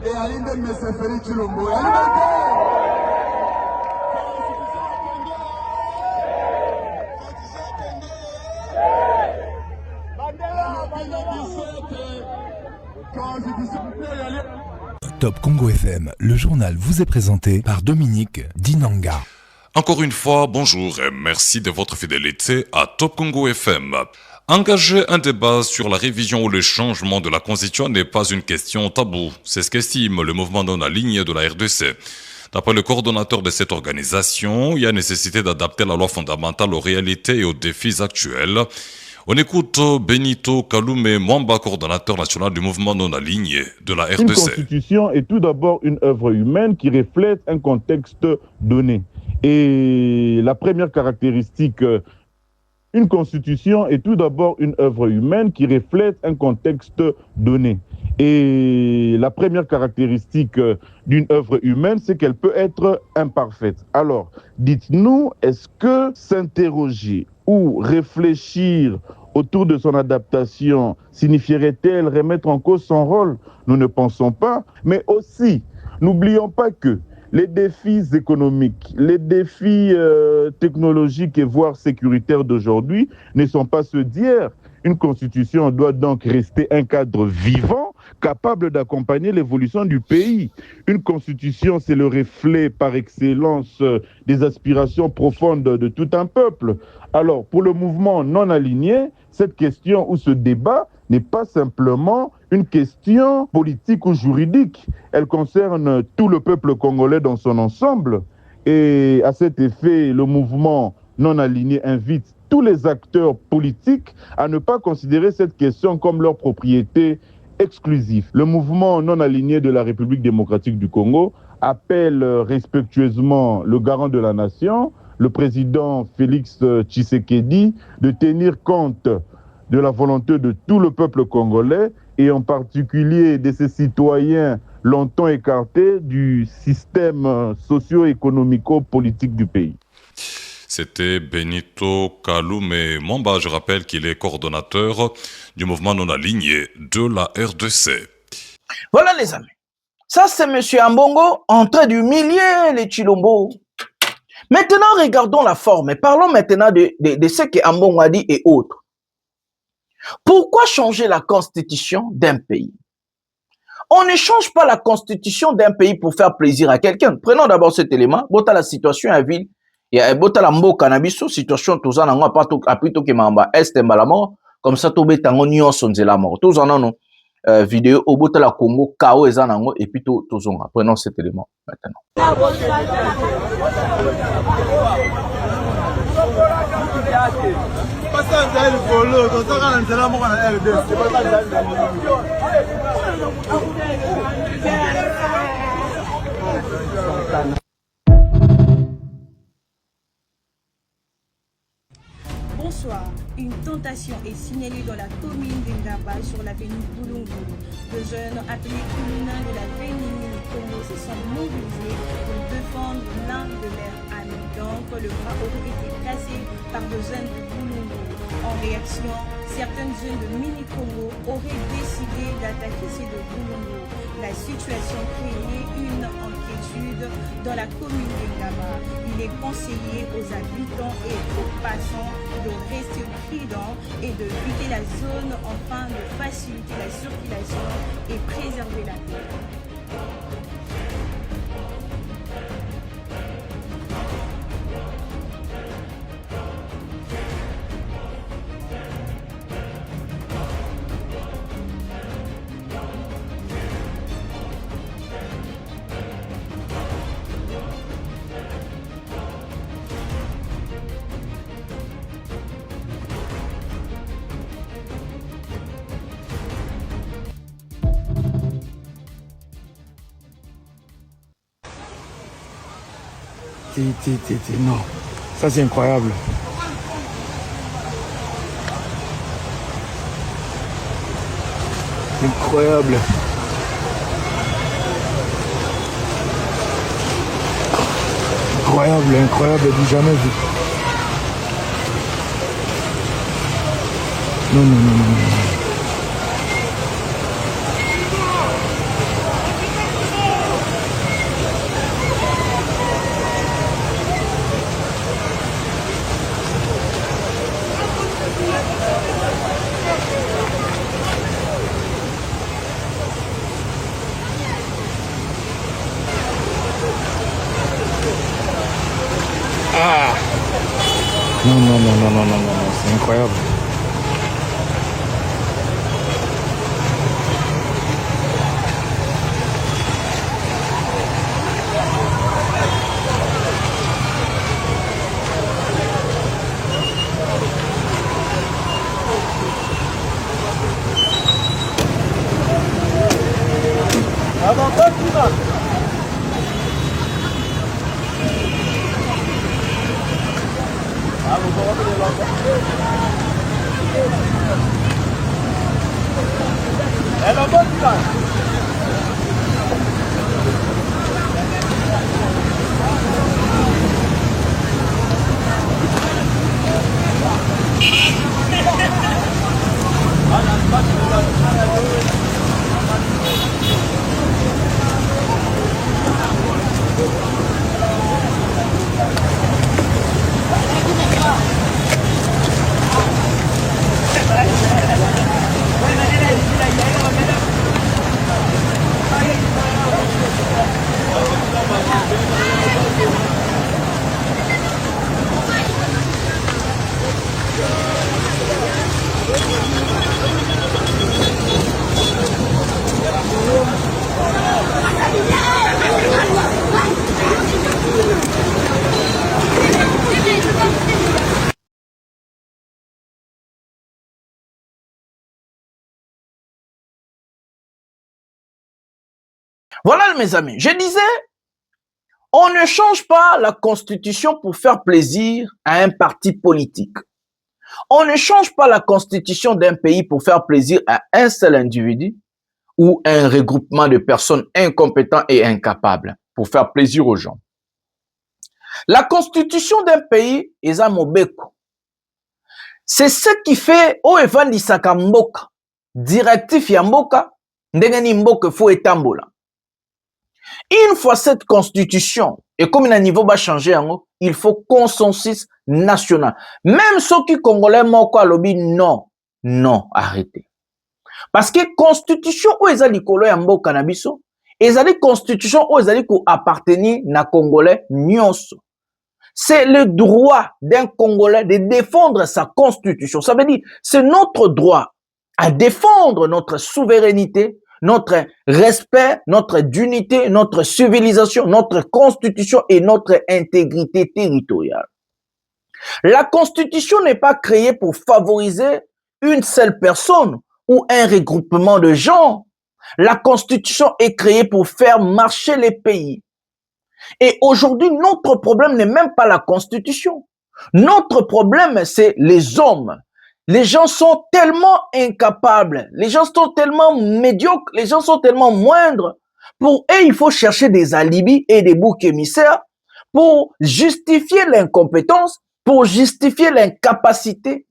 Et à l'île de Messeferi Chilombo. La liberté! Top Congo FM, le journal vous est présenté par Dominique Dinanga. Encore une fois, bonjour et merci de votre fidélité à Top Congo FM. Engager un débat sur la révision ou le changement de la Constitution n'est pas une question taboue. C'est ce qu'estime le mouvement dans la ligne de la RDC. D'après le coordonnateur de cette organisation, il y a nécessité d'adapter la loi fondamentale aux réalités et aux défis actuels. On écoute Benito Kalume Mwamba, coordonnateur national du mouvement non aligné de la RDC. Une constitution est tout d'abord une œuvre humaine qui reflète un contexte donné. Et la première caractéristique, une constitution est tout d'abord une œuvre humaine qui reflète un contexte donné. Et la première caractéristique d'une œuvre humaine, c'est qu'elle peut être imparfaite. Alors, dites-nous, est-ce que s'interroger ou réfléchir autour de son adaptation signifierait-elle remettre en cause son rôle? Nous ne pensons pas, mais aussi, n'oublions pas que les défis économiques, les défis technologiques et voire sécuritaires d'aujourd'hui ne sont pas ceux d'hier. Une constitution doit donc rester un cadre vivant, capable d'accompagner l'évolution du pays. Une constitution, c'est le reflet par excellence des aspirations profondes de tout un peuple. Alors, pour le mouvement non aligné, cette question ou ce débat n'est pas simplement une question politique ou juridique. Elle concerne tout le peuple congolais dans son ensemble. Et à cet effet, le mouvement non aligné invite tous les acteurs politiques à ne pas considérer cette question comme leur propriété exclusif. Le mouvement non aligné de la République démocratique du Congo appelle respectueusement le garant de la nation, le président Félix Tshisekedi, de tenir compte de la volonté de tout le peuple congolais et en particulier de ses citoyens longtemps écartés du système socio-économico-politique du pays. C'était Benito Kalume Momba. Je rappelle qu'il est coordonnateur du mouvement non aligné de la RDC. Voilà les amis. Ça c'est M. Ambongo en train d'humilier les Chilombo. Maintenant regardons la forme et parlons maintenant de ce que Ambongo a dit et autres. Pourquoi changer la constitution d'un pays? On ne change pas la constitution d'un pays pour faire plaisir à quelqu'un. Prenons d'abord cet élément. Bota la situation à ville. Bota la mbo cannabis, situation tous en a pas tout apito que mamba est mbalamo comme ça to betango nyonso nzela mort. Tous en ont vidéo au bota la Congo kao ezanango et puis tous on. Prenons cet élément maintenant. Bonsoir. Une tentation est signalée dans la commune d'Ingaba sur l'avenue Boulungu. De jeunes appelés Kuluna de la Vénini Congo se sont mobilisés pour défendre l'un de leurs amis. Donc le bras aurait été cassé par des jeunes de Boulungu. En réaction, certaines jeunes de Mini-Congo auraient décidé d'attaquer ces deux Boulungu. La situation créait une inquiétude dans la commune d'Ingaba. Il est conseillé aux habitants et aux passants de rester prudents et de quitter la zone afin de faciliter la circulation et préserver la paix. Non, ça c'est incroyable. Incroyable. Incroyable, incroyable, du jamais vu. Non, non, non, non, non. Ah non, non, non, non, non, non, non, c'est incroyable. Voilà, mes amis. Je disais, on ne change pas la constitution pour faire plaisir à un parti politique. On ne change pas la constitution d'un pays pour faire plaisir à un seul individu ou un regroupement de personnes incompétentes et incapables pour faire plaisir aux gens. La constitution d'un pays est un mobeko. C'est ce qui fait au evandisaka mboka, directif ya mboka, ndengeni mboka faut etambola. Une fois cette constitution, et comme il y a un niveau va changer, il faut consensus national. Même ceux qui congolais moko lobby, non, arrêtez. Parce que constitution où ils ont dit kolo ya mboka na biso, ils ont dit constitution où ils ont dit ko appartenir na congolais nyonso. C'est le droit d'un Congolais de défendre sa constitution. Ça veut dire, c'est notre droit à défendre notre souveraineté, notre respect, notre dignité, notre civilisation, notre constitution et notre intégrité territoriale. La constitution n'est pas créée pour favoriser une seule personne ou un regroupement de gens. La constitution est créée pour faire marcher les pays. Et aujourd'hui, notre problème n'est même pas la constitution. Notre problème, c'est les hommes. Les gens sont tellement incapables, les gens sont tellement médiocres, les gens sont tellement moindres. Pour eux, il faut chercher des alibis et des boucs émissaires pour justifier l'incompétence, pour justifier l'incapacité.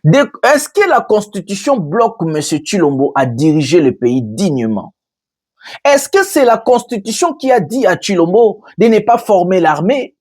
Est-ce que la constitution bloque M. Tshilombo à diriger le pays dignement? Est-ce que c'est la constitution qui a dit à Tshilombo de ne pas former l'armée?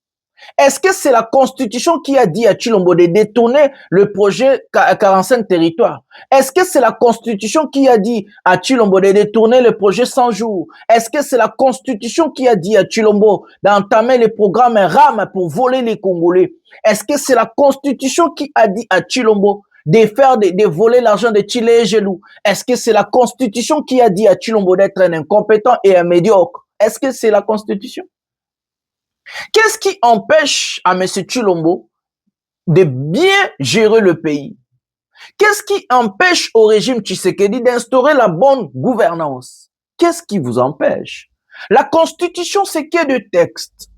Est-ce que c'est la constitution qui a dit à Tshilombo de détourner le projet 45 territoires? Est-ce que c'est la constitution qui a dit à Tshilombo de détourner le projet 100 jours? Est-ce que c'est la constitution qui a dit à Tshilombo d'entamer le programme RAM pour voler les Congolais? Est-ce que c'est la constitution qui a dit à Tshilombo de voler l'argent de Tshilé et Gelou? Est-ce que c'est la constitution qui a dit à Tshilombo d'être un incompétent et un médiocre? Est-ce que c'est la constitution? Qu'est-ce qui empêche à M. Tshilombo de bien gérer le pays? Qu'est-ce qui empêche au régime Tshisekedi d'instaurer la bonne gouvernance? Qu'est-ce qui vous empêche? La constitution, c'est que de textes.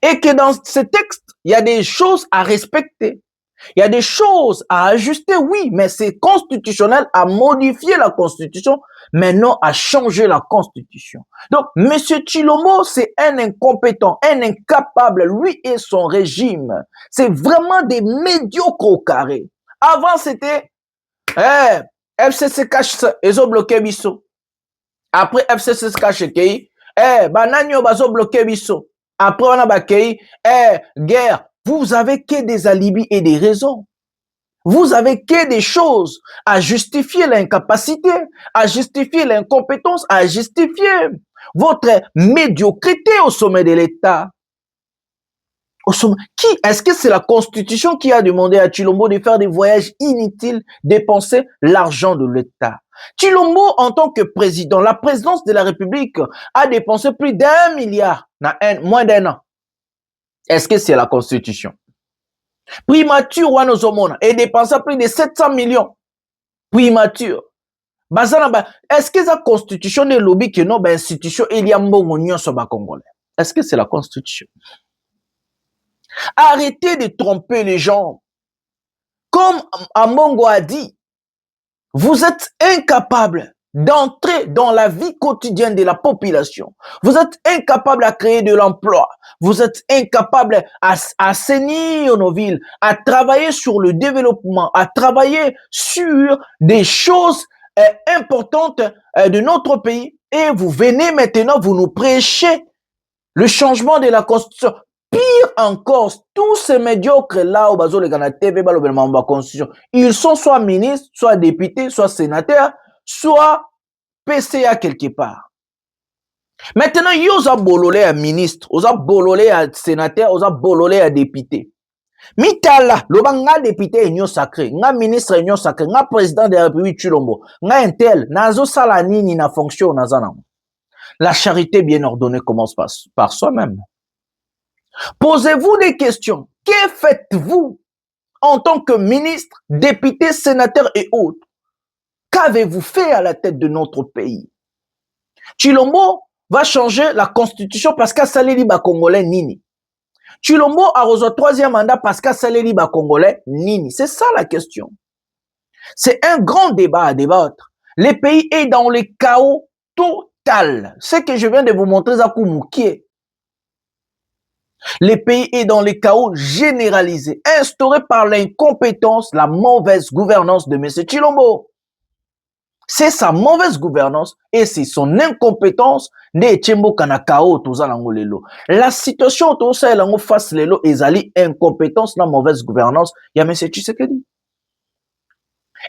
Et que dans ces textes, il y a des choses à respecter. Il y a des choses à ajuster, oui, mais c'est constitutionnel à modifier la constitution, mais non à changer la constitution. Donc, M. Tshilombo, c'est un incompétent, un incapable, lui et son régime. C'est vraiment des médiocres au carré. Avant, c'était, FCC cache, ils ont bloqué Bisso. Après, FCC cache, bananyo bazo bloqué Bisso. Après, on a bakei, guerre. Vous avez que des alibis et des raisons. Vous avez que des choses à justifier l'incapacité, à justifier l'incompétence, à justifier votre médiocrité au sommet de l'État. Est-ce que c'est la Constitution qui a demandé à Tshilombo de faire des voyages inutiles, dépenser l'argent de l'État? Tshilombo, en tant que président, la présidence de la République a dépensé plus d'1 milliard, moins d'un an. Est-ce que c'est la Constitution? Primature, et dépensé plus de 700 millions. Primature. Est-ce que c'est la Constitution est lobby que non, institution, il y a mbongo sur Congolais? Est-ce que c'est la Constitution? Arrêtez de tromper les gens. Comme Ambongo a dit, vous êtes incapables d'entrer dans la vie quotidienne de la population. Vous êtes incapable à créer de l'emploi. Vous êtes incapable à assainir nos villes, à travailler sur le développement, à travailler sur des choses importantes de notre pays. Et vous venez maintenant, vous nous prêchez le changement de la Constitution. Pire encore, tous ces médiocres là, ils sont soit ministres, soit députés, soit sénateurs, soit PCA quelque part. Maintenant, ils ont bololé à ministre, ils ont bololé à sénateur, ils ont bololé à député. Mitala, le député est sacré, nga ministre est sacré, nga président de la République Tshilombo, nga intel, nazo salani ni na fonction nazana. La charité bien ordonnée commence par soi-même. Posez-vous des questions. Que faites-vous en tant que ministre, député, sénateur et autres? Qu'avez-vous fait à la tête de notre pays? Chilombo va changer la constitution parce qu'à Saleli ba Congolais nini. Chilombo a reçu 3e mandat parce qu'à Saleli ba Congolais nini. C'est ça la question. C'est un grand débat à débattre. Le pays est dans le chaos total. Ce que je viens de vous montrer, Zakoumoukie. Le pays est dans le chaos généralisé, instauré par l'incompétence, la mauvaise gouvernance de M. Chilombo. C'est sa mauvaise gouvernance et c'est son incompétence de Tchembo Kanakao Tozalangolelo. La situation Tozalango face lelo ezali incompétence, la mauvaise gouvernance, il y a M. Tshisekedi.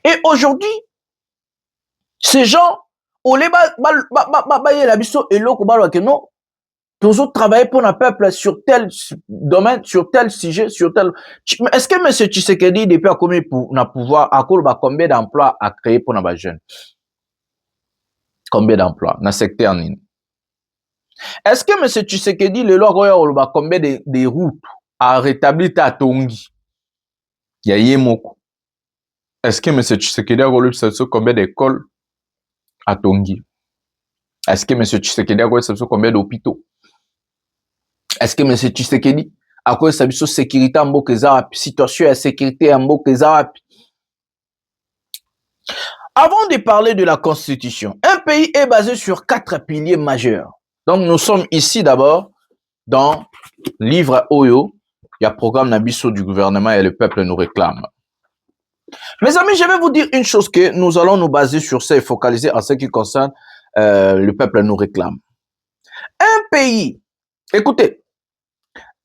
Et aujourd'hui, ces gens, au lieu de la biso et l'eau que non, toujours travailler pour un peuple sur tel domaine, sur tel sujet, sur tel. Est-ce que M. Tshisekedi, depuis, a commis pour pouvoir, à combien d'emplois à créer pour nos jeunes? Combien d'emplois? Dans le secteur nini? Est-ce que M. Tshisekedi, le loi, combien de routes à rétablir à Tongi? Il y a Yemoko. Est-ce que M. Tshisekedi a relevé combien d'écoles à Tongi? Est-ce que M. Tshisekedi a relevé combien d'hôpitaux? Est-ce que M. Tshisekedi a quoi sa sécurité en Bokezarapi, situation de sécurité en Bokezarapi? Avant de parler de la Constitution, un pays est basé sur 4 piliers majeurs. Donc nous sommes ici d'abord dans le livre Oyo, il y a programme Nabiso du gouvernement et le peuple nous réclame. Mes amis, je vais vous dire une chose que nous allons nous baser sur ça et focaliser en ce qui concerne le peuple nous réclame. Un pays, écoutez,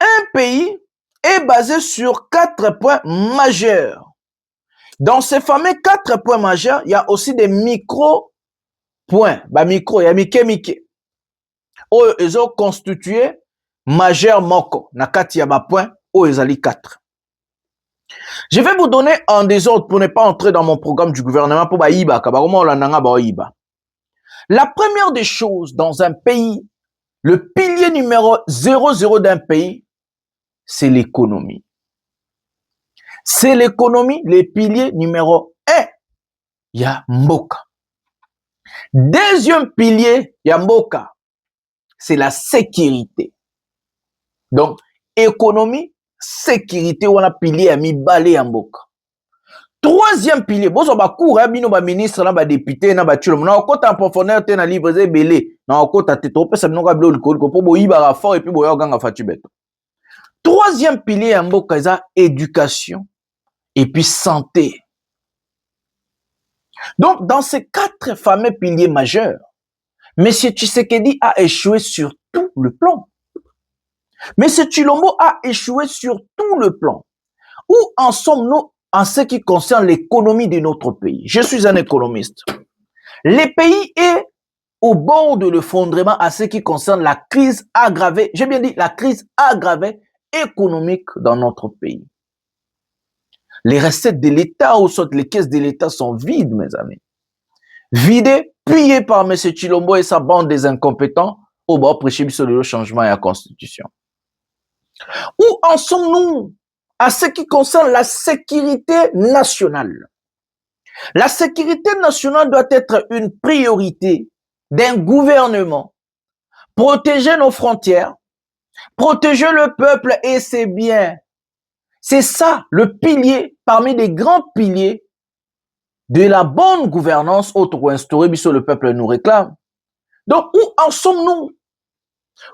un pays est basé sur 4 points majeurs. Dans ces fameux 4 points majeurs, il y a aussi des micro-points. Bah, micro, il y a mike. Ils ont constitué majeur moko. Nakati ya ba point, ils ont 4. Je vais vous donner en désordre pour ne pas entrer dans mon programme du gouvernement pour baïba. La première des choses dans un pays, le pilier numéro 00 d'un pays, c'est l'économie. C'est l'économie, le pilier numéro 1. Il y a Mboka. Deuxième pilier, il y a Mboka. C'est la sécurité. Donc, économie, sécurité, on a pilier à mi balé en Mboka. Troisième pilier, bon, ça va courir, bino ba ministre, ba député, ba tchulom. Na okota en profondeur, te na livre belé. Na okota te tope, ça n'aura pas le code, pour boïba rafort et puis boya ganga fatubeto. Troisième pilier en Mboka, c'est éducation. Et puis santé. Donc, dans ces 4 fameux piliers majeurs, M. Tshisekedi a échoué sur tout le plan. M. Chilombo a échoué sur tout le plan. Où en sommes-nous en ce qui concerne l'économie de notre pays? Je suis un économiste. Le pays est au bord de l'effondrement à ce qui concerne la crise aggravée, j'ai bien dit la crise aggravée économique dans notre pays. Les recettes de l'État ou soit les caisses de l'État sont vides, mes amis. Vidées, pillées par M. Chilombo et sa bande des incompétents au bord prêché sur le changement et la Constitution. Où en sommes-nous à ce qui concerne la sécurité nationale? La sécurité nationale doit être une priorité d'un gouvernement. Protéger nos frontières, protéger le peuple et ses biens. C'est ça, le pilier, parmi les grands piliers de la bonne gouvernance auto-instaurée, puisque le peuple nous réclame. Donc, où en sommes-nous?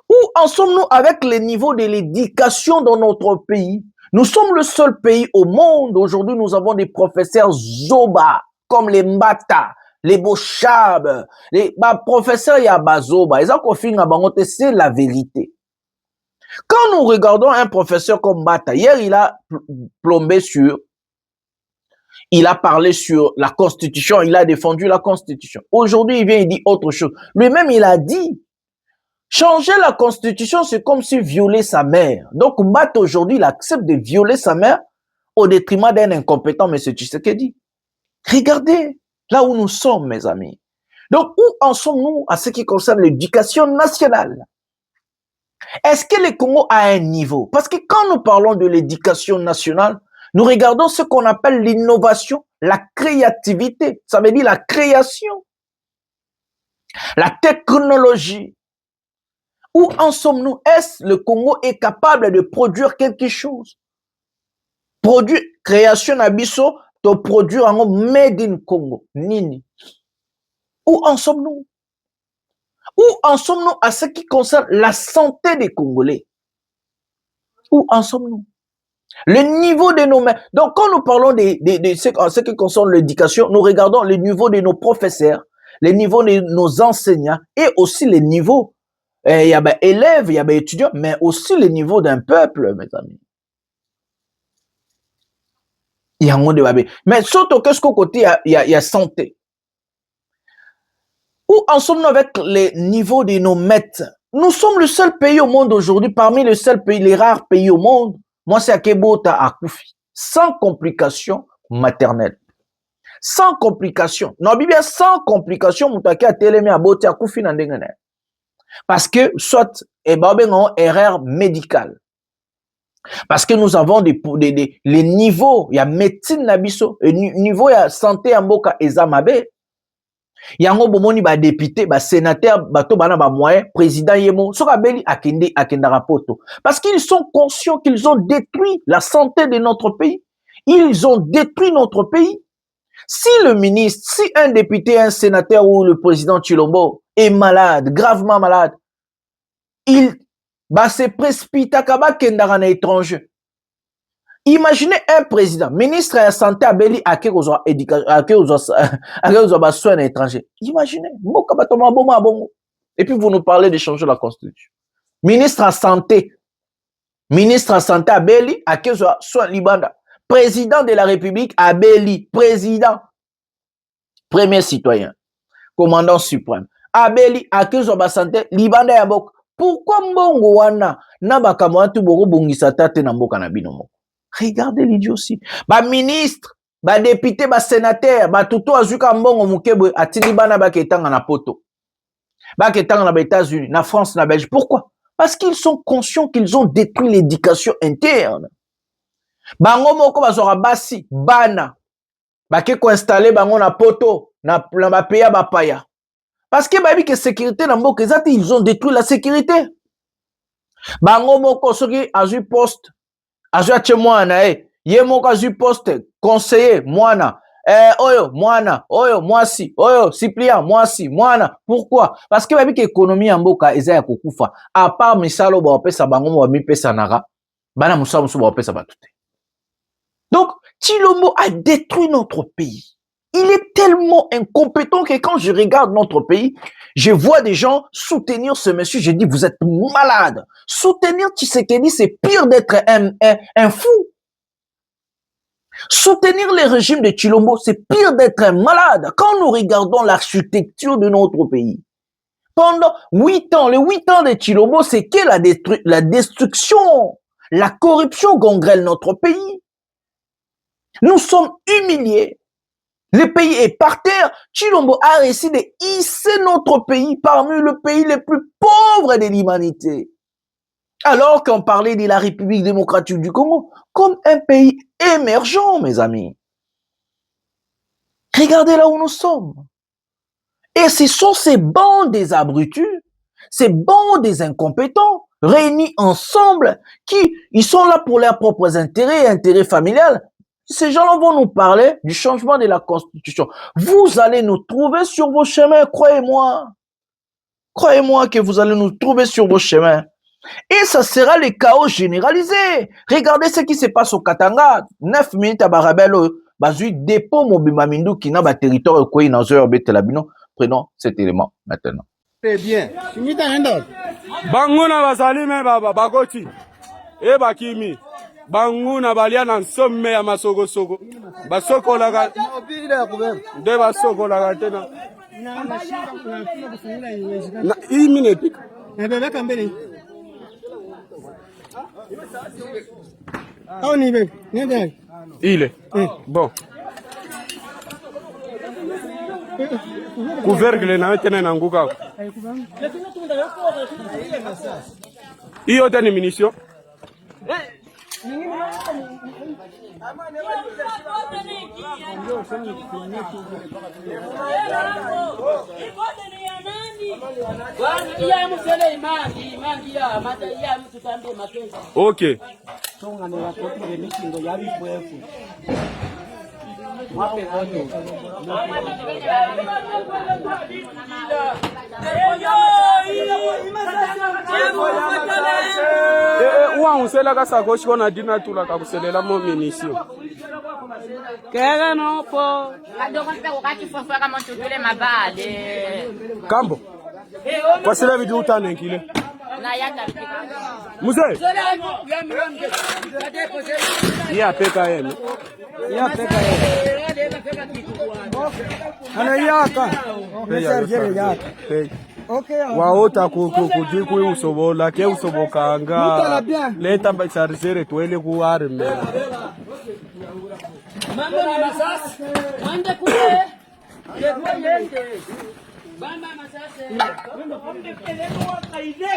Où en sommes-nous avec les niveaux de l'éducation dans notre pays? Nous sommes le seul pays au monde. Aujourd'hui, nous avons des professeurs Zoba, comme les Mbata, les Bochab, les professeurs Yabazoba. C'est la vérité. Quand nous regardons un professeur comme Mbata, hier il a plombé il a parlé sur la Constitution, il a défendu la Constitution. Aujourd'hui, il vient, il dit autre chose. Lui-même, il a dit, changer la Constitution, c'est comme si violer sa mère. Donc, Mbata, aujourd'hui, il accepte de violer sa mère au détriment d'un incompétent, M. Tshisekedi. Regardez là où nous sommes, mes amis. Donc, où en sommes-nous à ce qui concerne l'éducation nationale? Est-ce que le Congo a un niveau? Parce que quand nous parlons de l'éducation nationale, nous regardons ce qu'on appelle l'innovation, la créativité. Ça veut dire la création. la technologie. Où en sommes-nous? Est-ce le Congo est capable de produire quelque chose? Produire, création abisso, de produire en made in Congo. Nini. Où en sommes-nous? Où en sommes-nous à ce qui concerne la santé des Congolais? Où en sommes-nous? Le niveau de nos mains. Donc, quand nous parlons de ce qui concerne l'éducation, nous regardons le niveau de nos professeurs, le niveau de nos enseignants et aussi les niveaux. Il y a des élèves, il y a des étudiants, mais aussi le niveau d'un peuple, mes amis. Il y a un monde de babé. Mais surtout, qu'est-ce qu'au côté, il y a santé. Où en sommes-nous avec les niveaux de nos maîtres? Nous sommes le seul pays au monde aujourd'hui, parmi les seuls pays, les rares pays au monde. Moi, c'est Akebota à Koufi. Sans complications maternelles. Sans complications. Non, bien, sans complications, Moutake a télémé à Bote à Koufi dans des. Parce que, soit, erreur médicale. Parce que nous avons les niveaux, il y a médecine nabiso, le niveau, il y a santé en boka ezamabe. Il y a un bomoni ba député, ba sénateur, ba to bana ba moyen, président yemo, soka beli akendara poto. Parce qu'ils sont conscients qu'ils ont détruit la santé de notre pays. Ils ont détruit notre pays. Si le ministre, si un député, un sénateur ou le président Chilombo est malade, gravement malade, il se précipite à kaba kendara na étranger. Imaginez un président, ministre de la santé à Beli, à qui vous avez soin étranger. Imaginez. Et puis vous nous parlez de changer la constitution. Ministre de la santé à Beli, à qui vous avez soin Libanda. Président de la République à Beli, président. Premier citoyen. Commandant suprême. À Beli, à qui vous avez santé Libanda ya Bok. Pourquoi mbongo wana na bakamwantu boko bongisa tate na mboka na bino moko? Regardez l'idiotie. Ba ministre, ba député, ba sénateur, ba tuto azuka mbongo mukebwe atili bana ba ketanga na poto. Ba ketanga na États-Unis, na France, na Belgique. Pourquoi? Parce qu'ils sont conscients qu'ils ont détruit l'éducation interne. Bango moko bazora basi bana. Ba ke ko installer bango na poto, na ba peya ba paya. Parce que ba bi que sécurité na mboka ezati, ils ont détruit la sécurité. Bango moko soki azu poste Azuache mwana ye moko azu poste conseiller mwana oyo mwasi oyo Cyprien mwasi mwana. Pourquoi? Parce que babi que économie ya mboka eza ya kokufa. À part misalo ba opesa bango mo mi pesa naka bana musala musu ba opesa batute. Donc Chilombo a détruit notre pays. Il est tellement incompétent que quand je regarde notre pays, je vois des gens soutenir ce monsieur. Je dis, vous êtes malade. Soutenir Tshisekedi, c'est pire d'être un fou. Soutenir le régime de Chilombo, c'est pire d'être un malade. Quand nous regardons l'architecture de notre pays, pendant 8 ans, les 8 ans de Chilombo, c'est que la destruction, la corruption gangrène notre pays. Nous sommes humiliés. Le pays est par terre. Chilombo a réussi de hisser notre pays parmi les pays les plus pauvres de l'humanité. Alors qu'on parlait de la République démocratique du Congo comme un pays émergent, mes amis. Regardez là où nous sommes. Et ce sont ces bandes des abrutis, ces bandes des incompétents, réunis ensemble, ils sont là pour leurs propres intérêts, intérêts familiales. Ces gens-là vont nous parler du changement de la Constitution. Vous allez nous trouver sur vos chemins, croyez-moi. Croyez-moi que vous allez nous trouver sur vos chemins. Et ça sera le chaos généralisé. Regardez ce qui se passe au Katanga. 9 minutes à Barabelo. Bazui dépôt Mobima Mindu qui n'a pas territoire quoi dans heure betelabino. Prenons cet élément maintenant. Très bien. Banguna bazali me baba bagoti. E bakimi. Banguna balia na somme ya masogo. Basoko laga. De basoko laga tena. Na minute. Bebe kambele. Au niveau, il est bon. Couvercle na tena na nguka. Iyo tena munition. Ok. Uwa unsela kasakoshi kona dina tula kakuselela mo minisio. Kega no po. Kadoko mpe wakati fofa kama mtutule mabale. Kambo. Kwa sila vidi utane kile. Na yata Muse. Ya peka yenu. Ya peka yenu. Ana yaka. Sergere yaka. Okay. Waota kujiku usobola ke usobokanga. Leta basarizere tuele ku arme. Mambo ni masasi. Mande kule. Yekwa yende. Bamba masasi. Ombe peleko wakaide.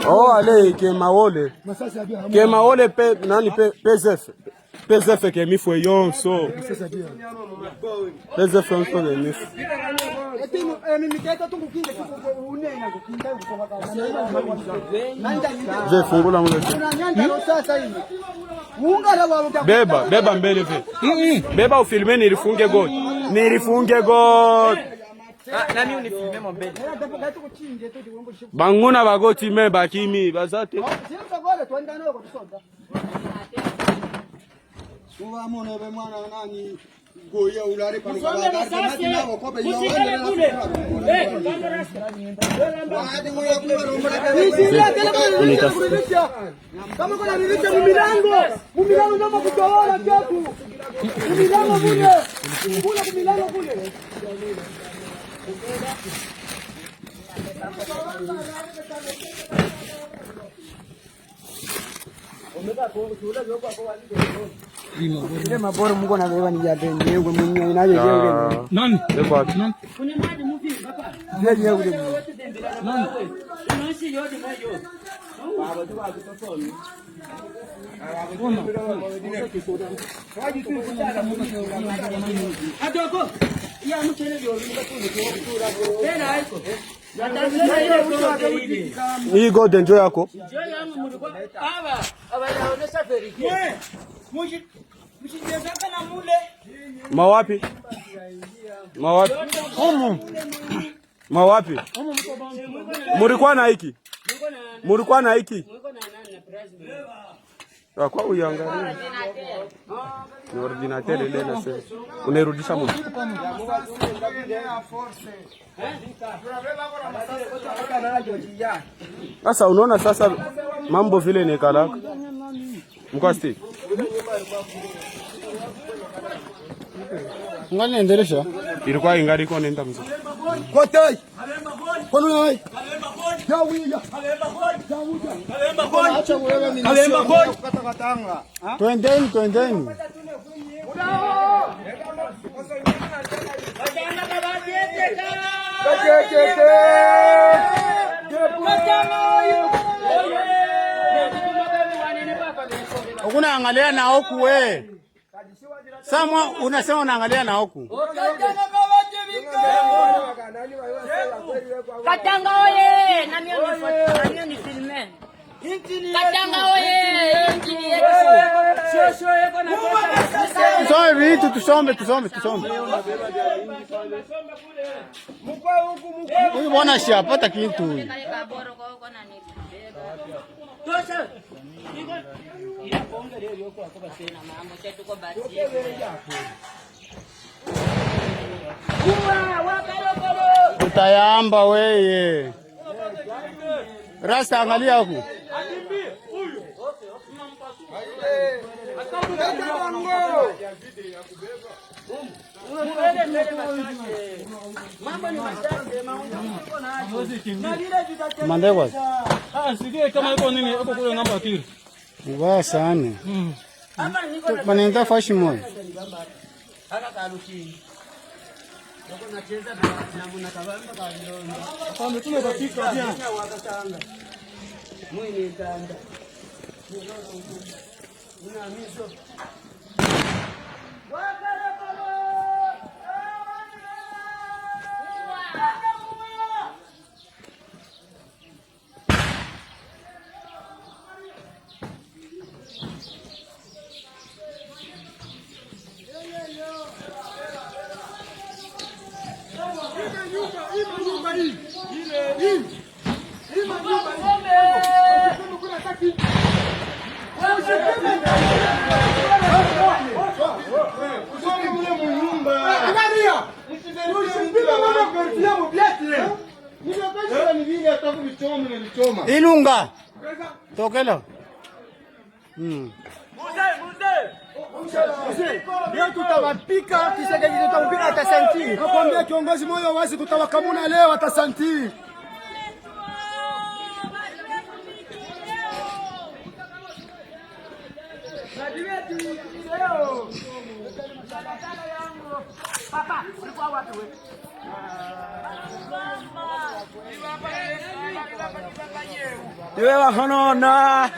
Oh allez ke maole pe nani PZF ke mi fo yonso PZF yonso ke mi je fungula mule beba mbele fe beba ufilme nilifunge god nani unifilme mbele banguna bagoti me bakimi bazate Suwa mwana be mwana nani goya ulare pano kama kuna nilisha mumilango ndio kutoa kwetu mumilango kule mumilango kule ile maboro Mungu anawewa ni ya bende wewe mwenyewe inaje yeye nani eko kuna maji mupi papa yeye yule nani unaishi yote moyo baba tu akutosoni adoko ya mchele yo tena haiko hii god enjoy yako mawapi mulikuwa na hiki kwa uyangalia ni ordinateur ile na sasa unarudisha mungu sasa unaona sasa mambo vile ni kalaka mkwasti ngani endelesha ilikuwa ingali iko nenda mzee kotai kono hai twendeni ukuna angalia na huku we samwa unasema unaangalia na huku Katanga oye nani ni filme Katanga oye injini yetu sio yeko na tusome vitu tusome huyu bwana shapata kitu tosha ila bonga leo yoko akoba tena mambo chetu kwa basi utayamba weye rasta angalia huku mandekwa sikie kama iko nini iko kule namba kile ubaya sana banenda fashi moyo Ilunga tokela leo tutawapika Tshisekedi, tutampika atasanti. Nakwambia kiongozi moyo wazi, tutawakamuna leo atasanti. Papa, ulikuwa wapi wewe? Wewe wahonona.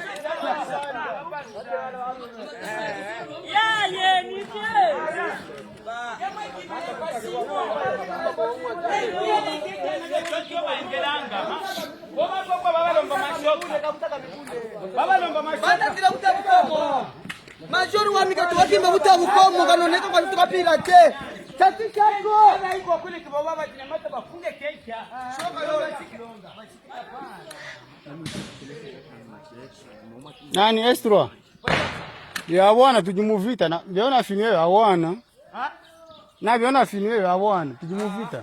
Majori wa mikato waki mbuta bukomo kanoneka kwa tukapira te. Tati chako. Iko kule kibaba tinamata bafunge kesha. Nani Estro? Ya bwana tujimuvita na viona finio ya bwana. Na viona finio ya bwana tujimuvita.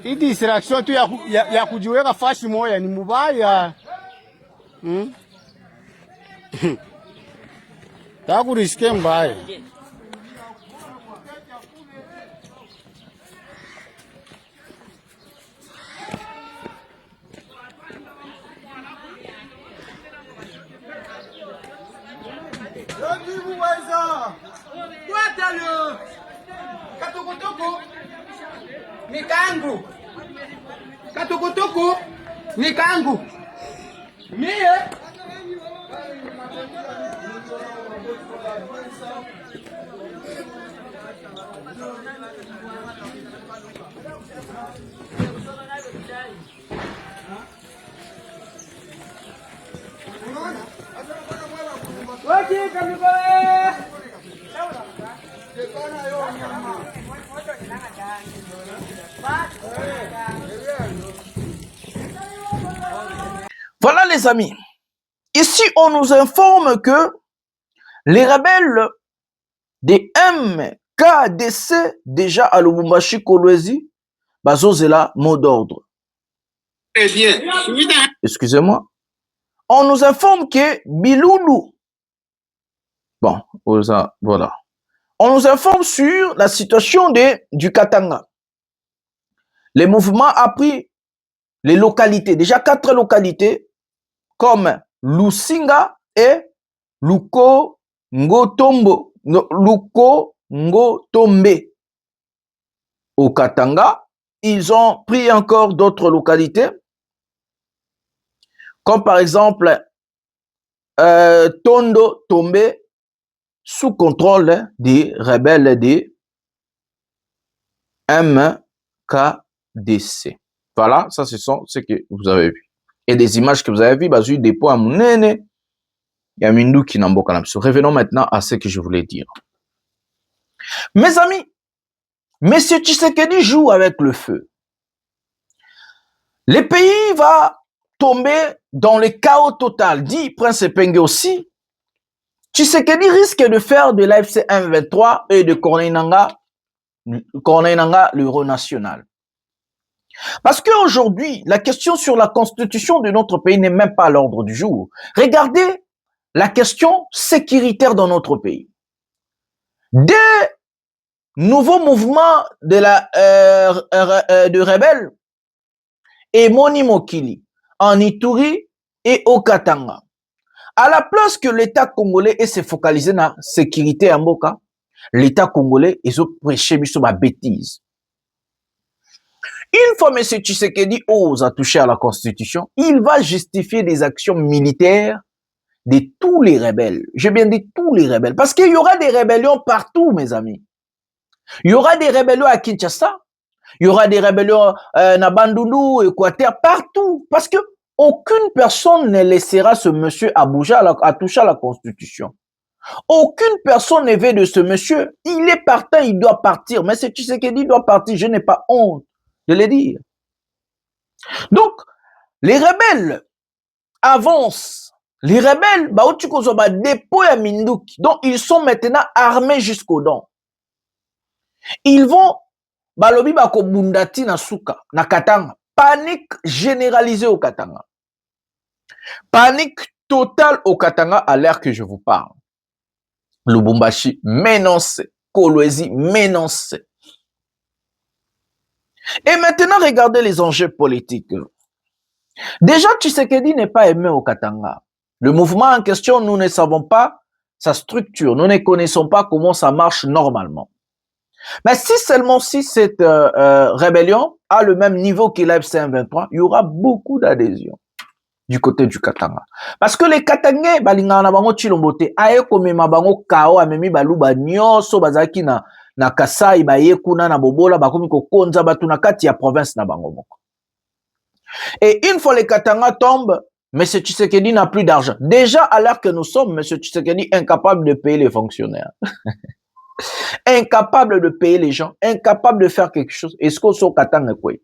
Hii distraction tu ya kujiweka fashi moja ni mubaya. Takuriske mbaya. Katukutuku ni kangu. Katukutuku ni kangu. Mie Voilà les amis, ici on nous informe que les rebelles des MKDC déjà à Lubumbashi Kolwezi, bazozela mot d'ordre. Excusez-moi. On nous informe que Biloulou, bon, voilà. On nous informe sur la situation du Katanga. Le mouvement a pris les localités, déjà 4 localités, comme Lusinga et Luko Ngotombe. Au Katanga, ils ont pris encore d'autres localités, comme par exemple Tondo Tombe, sous contrôle des rebelles des MKDC. Voilà, ça ce sont ce que vous avez vu. Et des images que vous avez vues, basées des points à Mounene, Yamindu Kinambo Kalamso. Revenons maintenant à ce que je voulais dire. Mes amis, M. Tshisekedi joue avec le feu. Le pays va tomber dans le chaos total, dit Prince Penge aussi. Tshisekedi risque de faire de l'AFC M23 et de Corneille Nangaa, l'Euro national. Parce qu'aujourd'hui, la question sur la constitution de notre pays n'est même pas à l'ordre du jour. Regardez la question sécuritaire dans notre pays. Des nouveaux mouvements de rebelles et Moni Mokili en Ituri et au Katanga. À la place que l'État congolais ait se focalisé dans la sécurité à Mboka, l'État congolais est prêché sur ma bêtise. Une fois M. Tshisekedi ose toucher à la Constitution, il va justifier des actions militaires de tous les rebelles. J'ai bien dit tous les rebelles. Parce qu'il y aura des rébellions partout, mes amis. Il y aura des rébellions à Kinshasa. Il y aura des rébellions à Bandundu, Équateur, partout. Parce que aucune personne ne laissera ce monsieur à bouger, à toucher à la Constitution. Aucune personne ne veut de ce monsieur. Il est partant, il doit partir. Mais c'est Tshisekedi doit partir. Je n'ai pas honte de le dire. Donc, les rebelles avancent. Les rebelles, dépôt à Mindouk. Donc, ils sont maintenant armés jusqu'aux dents. Ils vont, balobi bako bundati na suka, na Katanga. Panique généralisée au Katanga. Panique totale au Katanga à l'heure que je vous parle. Lubumbashi menacé, Kolwezi menacé. Et maintenant, regardez les enjeux politiques. Déjà, Tshisekedi n'est pas aimé au Katanga. Le mouvement en question, nous ne savons pas sa structure. Nous ne connaissons pas comment ça marche normalement. Mais si seulement si cette rébellion a le même niveau que l'AFC-M23, il y aura beaucoup d'adhésions du côté du Katanga. Parce que les Katangais, balingana bango chilombote, aye komema bango kao amemi baluba nyoso bazaki na Kasai baye kuna na Bobola bakomi ko konza batu na kati ya province na bango moko. Et une fois les Katanga tombent, M. Tshisekedi n'a plus d'argent. Déjà, à l'heure que nous sommes, M. Tshisekedi incapable de payer les fonctionnaires. Incapable de payer les gens, incapable de faire quelque chose. Est-ce qu'on s'en Katanga quoi?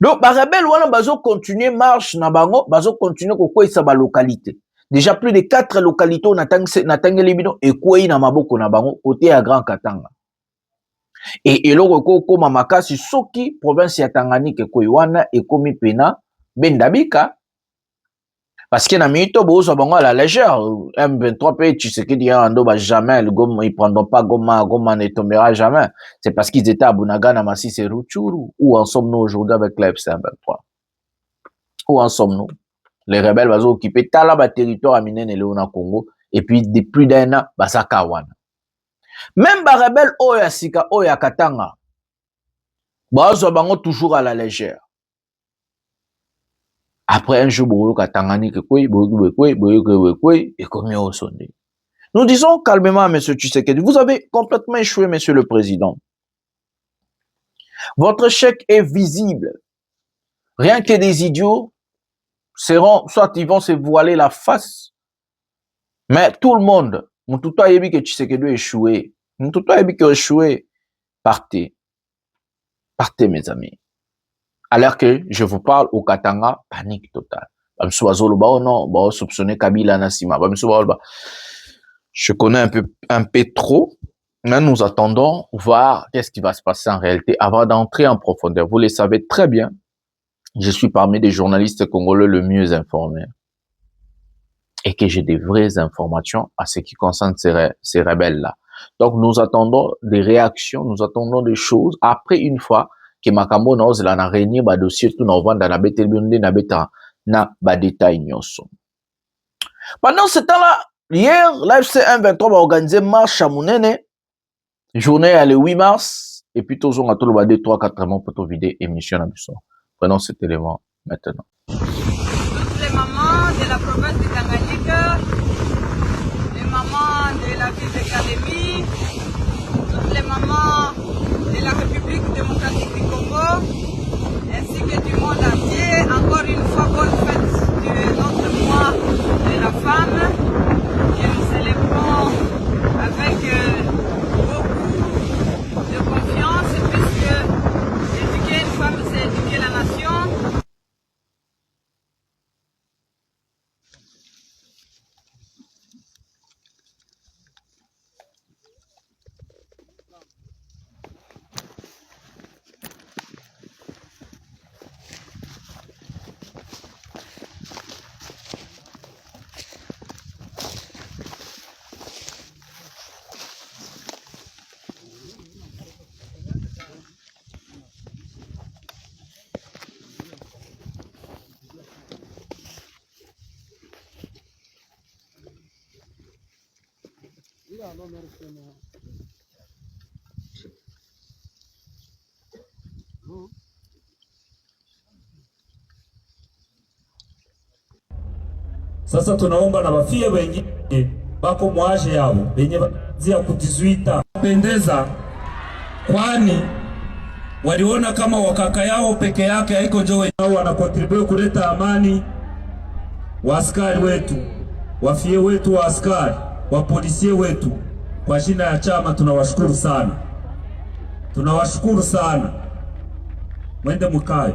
Donc, les rebelles, bazo continuer marche na bango, bazo continuer ko sa ba localité. Déjà plus de 4 localités na libido et quoi na maboko na bango côté à Grand Katanga. Et eloko koma makasi soki province ya Tanganyika ko wana ekomi pena bendabika parce que na mito bozo bango à la légère M23 pe Tshisekedi ando ba jamais le Goma ils prendront pas Goma ne tombera jamais. C'est parce qu'ils étaient à Bunaga na Masisi et Rutshuru. Où en sommes-nous aujourd'hui avec la FC23? Où en sommes-nous? Les rebelles bazo occuper tala ba territoire à Minene Léona Congo et puis depuis d'un an basaka wana. Même les rebelles Oya Sika, Oya Katanga, bazo bango toujours à la légère. Après un jour, boyo Katangani que quoi, et comme au sonné. Nous disons calmement à M. Tshisekedi, vous avez complètement échoué, M. le Président. Votre chèque est visible. Rien que des idiots seront, soit ils vont se voiler la face, mais tout le monde, Moututo a dit que Tshisekedi a échoué. Moututo a dit qu'il a échoué. Partez. Partez, mes amis. Alors que je vous parle au Katanga, panique totale. Je connais un peu trop, mais nous attendons voir qu'est-ce qui va se passer en réalité avant d'entrer en profondeur. Vous le savez très bien, je suis parmi des journalistes congolais le mieux informés et que j'ai des vraies informations à ce qui concerne ces rebelles-là. Donc, nous attendons des réactions, nous attendons des choses. Après, une fois que Makambo na ozela na réunir ba dossier tout na vanda na betelbunde na beta na ba détail nyonso. Pendant ce temps-là, hier, l'AFC M23 va organiser marche à Mounene, journée le 8 mars, et puis tous on a tout le bas 2, 3, 4 mois pour te vider émission à Bisson. Prenons cet élément maintenant. Toutes les mamans de la province de Tanganyika, les mamans de la ville de Kalemi, toutes les mamans de la République démocratique du Congo, ainsi que du monde entier. Encore une fois, bonne fête de notre mois de la femme, que nous célébrons avec beaucoup de confiance, puisque éduquer une femme, c'est éduquer la nation. Sasa tunaomba na bafie wengine bako mwaje yao benye zia kujizuita pendeza, kwani waliona kama wakaka yao peke yake haiko njo wao wanakontribue kuleta amani. Waaskari wetu, wafie wetu wa askari, wapolisie wetu, kwa jina ya chama tunawashukuru sana, tunawashukuru sana. Mwende mukae.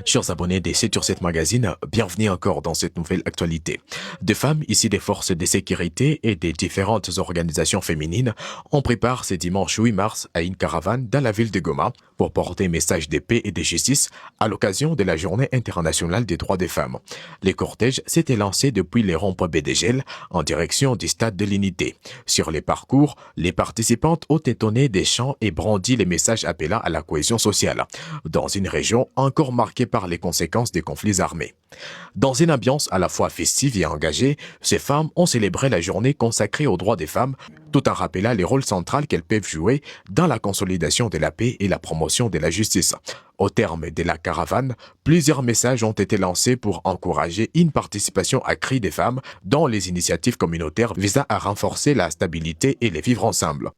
Chers abonnés des 7 sur 7 magazine, bienvenue encore dans cette nouvelle actualité. Deux femmes issues des forces de sécurité et des différentes organisations féminines, on prépare ce dimanche 8 mars à une caravane dans la ville de Goma pour porter un message de paix et de justice à l'occasion de la Journée internationale des droits des femmes. Les cortèges s'étaient lancés depuis les ronds-points Bédégel en direction du stade de l'Unité. Sur les parcours, les participantes ont étonné des chants et brandi les messages appelant à la cohésion sociale, dans une région encore marquée par les conséquences des conflits armés. Dans une ambiance à la fois festive et engagée, ces femmes ont célébré la journée consacrée aux droits des femmes, tout en rappelant les rôles centraux qu'elles peuvent jouer dans la consolidation de la paix et la promotion de la justice. Au terme de la caravane, plusieurs messages ont été lancés pour encourager une participation accrue des femmes dans les initiatives communautaires visant à renforcer la stabilité et les vivre ensemble.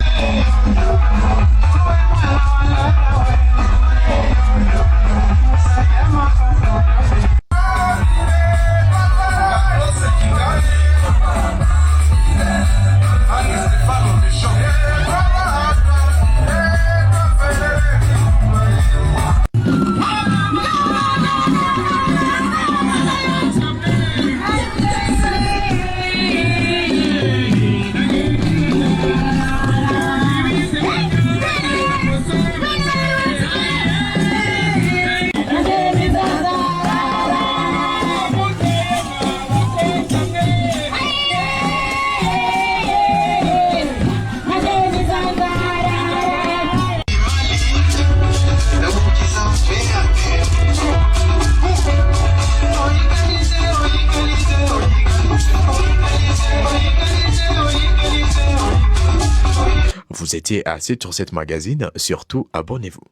Vous étiez à 7 sur 7 magazine, surtout abonnez-vous.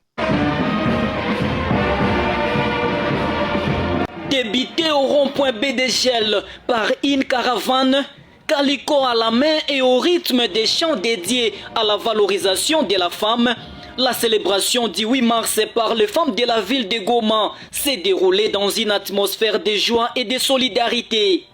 Débité au rond-point Bédégel par une caravane, Calico à la main et au rythme des chants dédiés à la valorisation de la femme, la célébration du 8 mars par les femmes de la ville de Goma s'est déroulée dans une atmosphère de joie et de solidarité.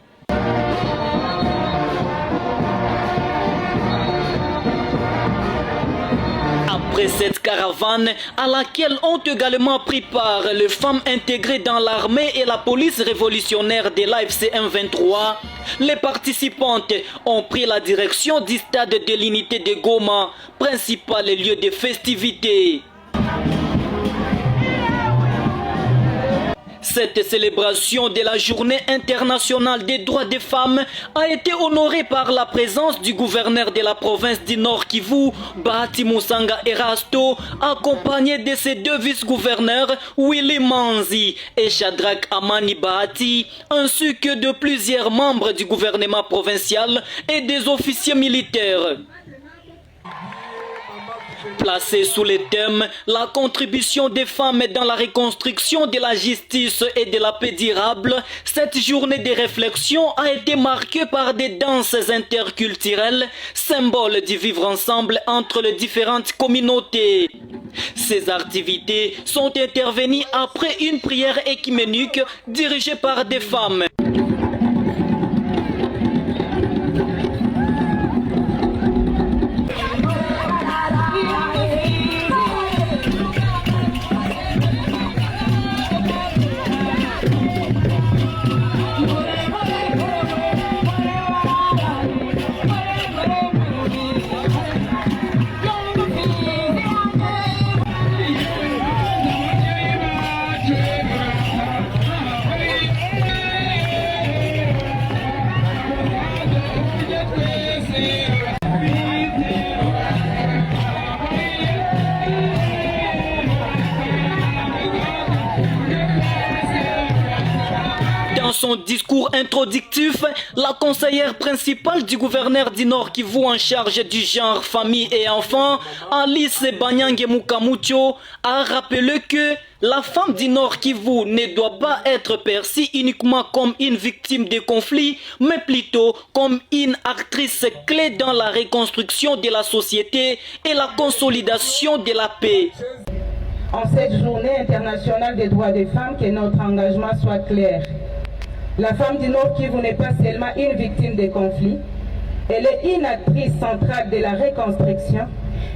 Après cette caravane, à laquelle ont également pris part les femmes intégrées dans l'armée et la police révolutionnaire de l'AFC M23, les participantes ont pris la direction du stade de l'Unité de Goma, principal lieu de festivités. Cette célébration de la Journée internationale des droits des femmes a été honorée par la présence du gouverneur de la province du Nord Kivu, Bahati Musanga Erasto, accompagné de ses deux vice-gouverneurs, Willy Manzi et Shadrach Amani Bahati, ainsi que de plusieurs membres du gouvernement provincial et des officiers militaires. Placée sous le thème « La contribution des femmes dans la reconstruction de la justice et de la paix durable », cette journée de réflexion a été marquée par des danses interculturelles, symbole du vivre ensemble entre les différentes communautés. Ces activités sont intervenues après une prière écuménique dirigée par des femmes. Dans son discours introductif, la conseillère principale du gouverneur du Nord Kivu en charge du genre, famille et enfants, Alice Banyange Mukamucho, a rappelé que la femme du Nord Kivu ne doit pas être perçue uniquement comme une victime des conflits, mais plutôt comme une actrice clé dans la reconstruction de la société et la consolidation de la paix. En cette journée internationale des droits des femmes, que notre engagement soit clair. La femme du Nord Kivu n'est pas seulement une victime des conflits, elle est une actrice centrale de la reconstruction.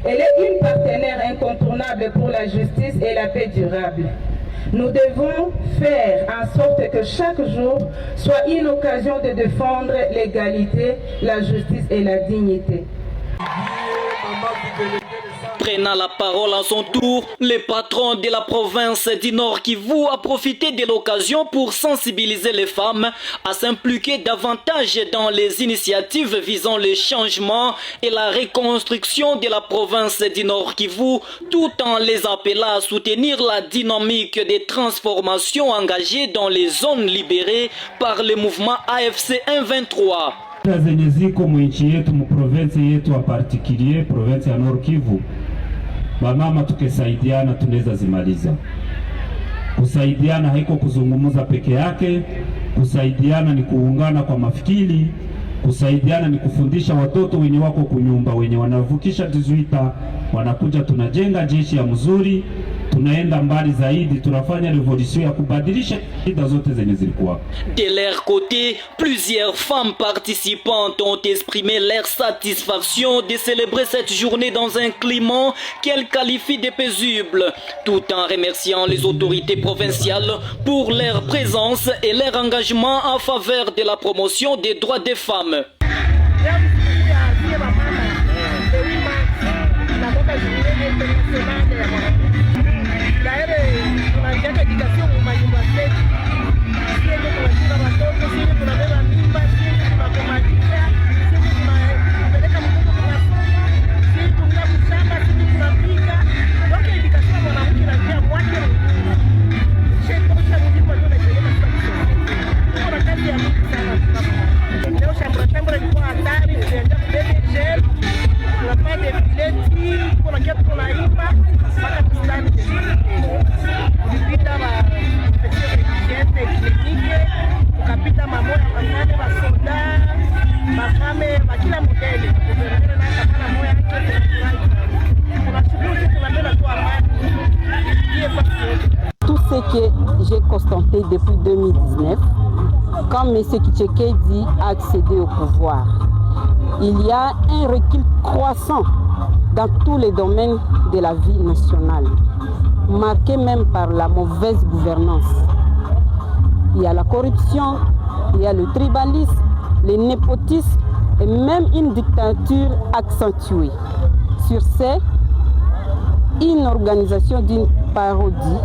Elle est une partenaire incontournable pour la justice et la paix durable. Nous devons faire en sorte que chaque jour soit une occasion de défendre l'égalité, la justice et la dignité. Prenant la parole à son tour, le patron de la province du Nord Kivu a profité de l'occasion pour sensibiliser les femmes à s'impliquer davantage dans les initiatives visant le changement et la reconstruction de la province du Nord Kivu, tout en les appelant à soutenir la dynamique des transformations engagées dans les zones libérées par le mouvement AFC M23. zenye ziko mwinchi yetu mu province yetu wa particulier province ya Nord Kivu, bamama tukisaidiana tunaweza zimaliza. Kusaidiana haiko kuzungumuza peke yake, kusaidiana ni kuungana kwa mafikiri, kusaidiana ni kufundisha watoto wenye wako kunyumba, wenye wanavukisha 18 wanakuja, tunajenga jeshi ya mzuri, tunaenda mbali zaidi, tunafanya revolution ya kubadilisha shida zote zenye zilikuwa. De leur côté, plusieurs femmes participantes ont exprimé leur satisfaction de célébrer cette journée dans un climat qu'elles qualifient de paisible, tout en remerciant les autorités provinciales pour leur présence et leur engagement en faveur de la promotion des droits des femmes. Tout ce que j'ai constaté depuis 2019, quand M. Tshisekedi a accédé au pouvoir, il y a un recul croissant dans tous les domaines de la vie nationale, marqué même par la mauvaise gouvernance. Il y a la corruption, il y a le tribalisme, le népotisme et même une dictature accentuée. Sur ce, une organisation d'une parodie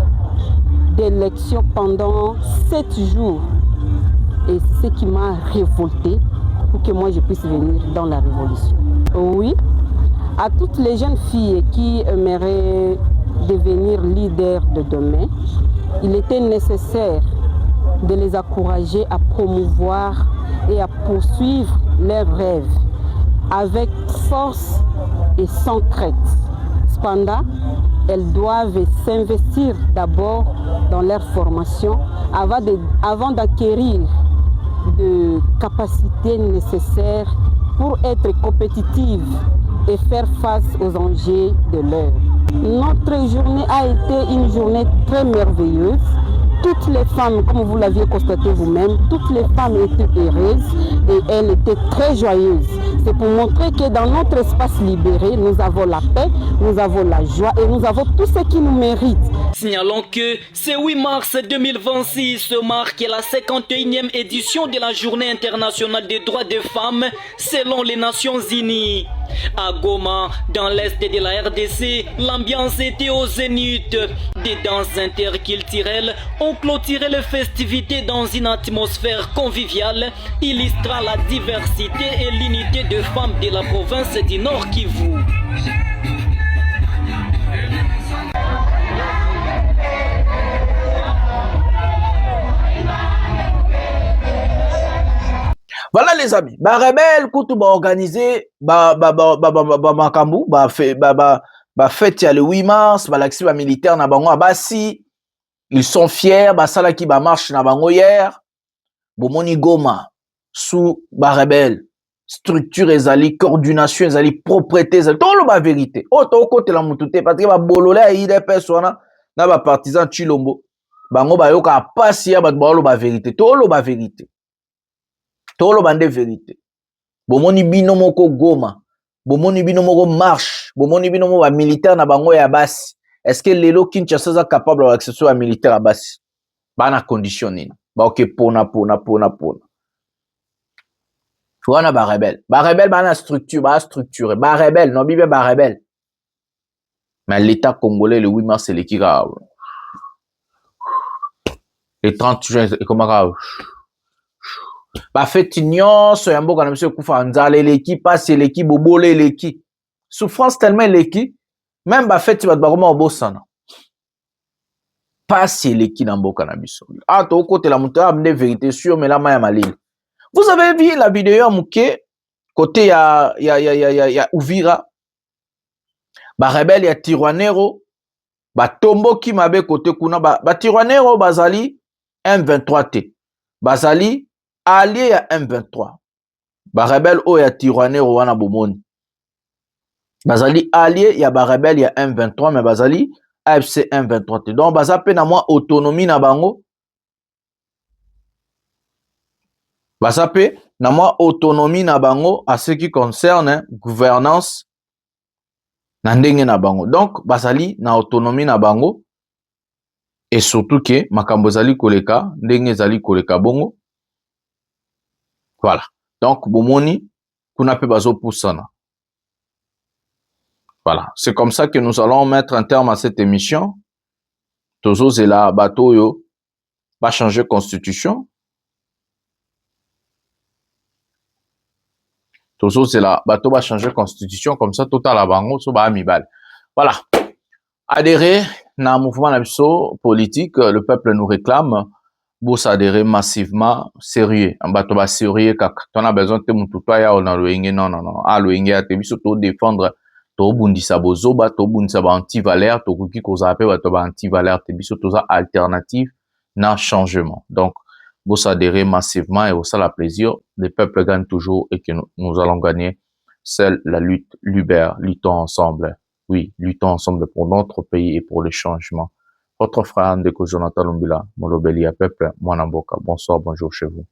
d'élection pendant 7 jours. Et c'est ce qui m'a révolté pour que moi je puisse venir dans la révolution. Oui, à toutes les jeunes filles qui aimeraient devenir leaders de demain, il était nécessaire de les encourager à promouvoir et à poursuivre leurs rêves avec force et sans crainte. Cependant, elles doivent s'investir d'abord dans leur formation avant d'acquérir des capacités nécessaires pour être compétitives et faire face aux enjeux de l'heure. Notre journée a été une journée très merveilleuse. Toutes les femmes, comme vous l'aviez constaté vous-même, toutes les femmes étaient heureuses et elles étaient très joyeuses. C'est pour montrer que dans notre espace libéré, nous avons la paix, nous avons la joie et nous avons tout ce qui nous mérite. Signalons que ce 8 mars 2026 marque la 51e édition de la Journée internationale des droits des femmes selon les Nations Unies. À Goma, dans l'est de la RDC, l'ambiance était au zénith. Des danses interculturelles ont clôturé les festivités dans une atmosphère conviviale, illustrant la diversité et l'unité de femmes de la province du Nord Kivu. Voilà les amis, ba rebelle kutu ba organiser ba makambu ba fête ya le 8 mars, ba laxi ba militaire na bango abasi, ils sont fiers, ba sala ki ba marche na bango hier. Bomoni Goma sous ba rebelle, structure ezali, coordination ezali, propreté ezali, tout le ba vérité. Oh to côté la mutute parce que ba bolole a ide persona na ba partisan Chilombo. Bango ba yoka pasi ya ba ba vérité, tout le ba vérité. Tolo bande vérité. Bomoni bino moko Goma. Bomoni bino moko marche. Bomoni bino moko militaire na bango ya basi. Est-ce que lelo Kinshasa est capable d'accéder à militaire à basi? Bana conditionné. Ba ok pona. Wana ba rebelle. Ba rebelle bana structure, ba structuré. Ba rebelle, non bibe ba rebelle. Mais l'état congolais le 8 mars c'est l'équipe. Le 30 juin comment grave. Ba fête nyonso ya mboka na monsieur kufa nzala l'équipe passe l'équipe bobole l'équipe souffrance tellement l'équipe même ba fête ba bakoma obosana passe l'équipe na mboka na biso ah to côté la montagne amener vérité sur mais la main ya malili. Vous avez vu la vidéo à Mouké côté ya Uvira ba rebelle ya Tiroanero ba tombo ki mabe côté kuna ba Tiroanero bazali M23 T bazali allié ya M23. Ba rebelle o ya Tiroanero wana bomoni. Bazali allié ya ba rebelle ya M23 mais bazali AFC M23. Donc baza pe na moi autonomie na bango. Baza pe na moi autonomie na bango à ce qui concerne gouvernance na ndenge na bango. Donc bazali na autonomie na bango et surtout que makambo zali koleka ndenge zali koleka bongo. Voilà. Donc, bomoni, kuna pe bazo poussana. Voilà. C'est comme ça que nous allons mettre un terme à cette émission. Tozo zela bato yo va changer constitution. Tozo zela bato va changer constitution comme ça total la bango so ba amibal. Voilà. Adhérer na mouvement nabiso politique, le peuple nous réclame. Pour s'adhérer massivement, sérieux. En bateau bas sérieux, quand on a besoin de moutoua ya on a loingé, non. Ah, loingé, à te biso, to défendre, to bundi sabozo, ba, to bundi sabo anti-valeur, to kuki koza ape, ba, to ba anti-valeur, te biso, to za alternative, na changement. Donc, pour s'adhérer massivement et au ça la plaisir, le peuple gagne toujours et que nous allons gagner. Seule la lutte libère, luttons ensemble. Oui, luttons ensemble pour notre pays et pour le changement. Votre frère Ndeko Jonathan Lumbila, Molobeli à peuple, Mwanamboka. Bonsoir, bonjour chez vous.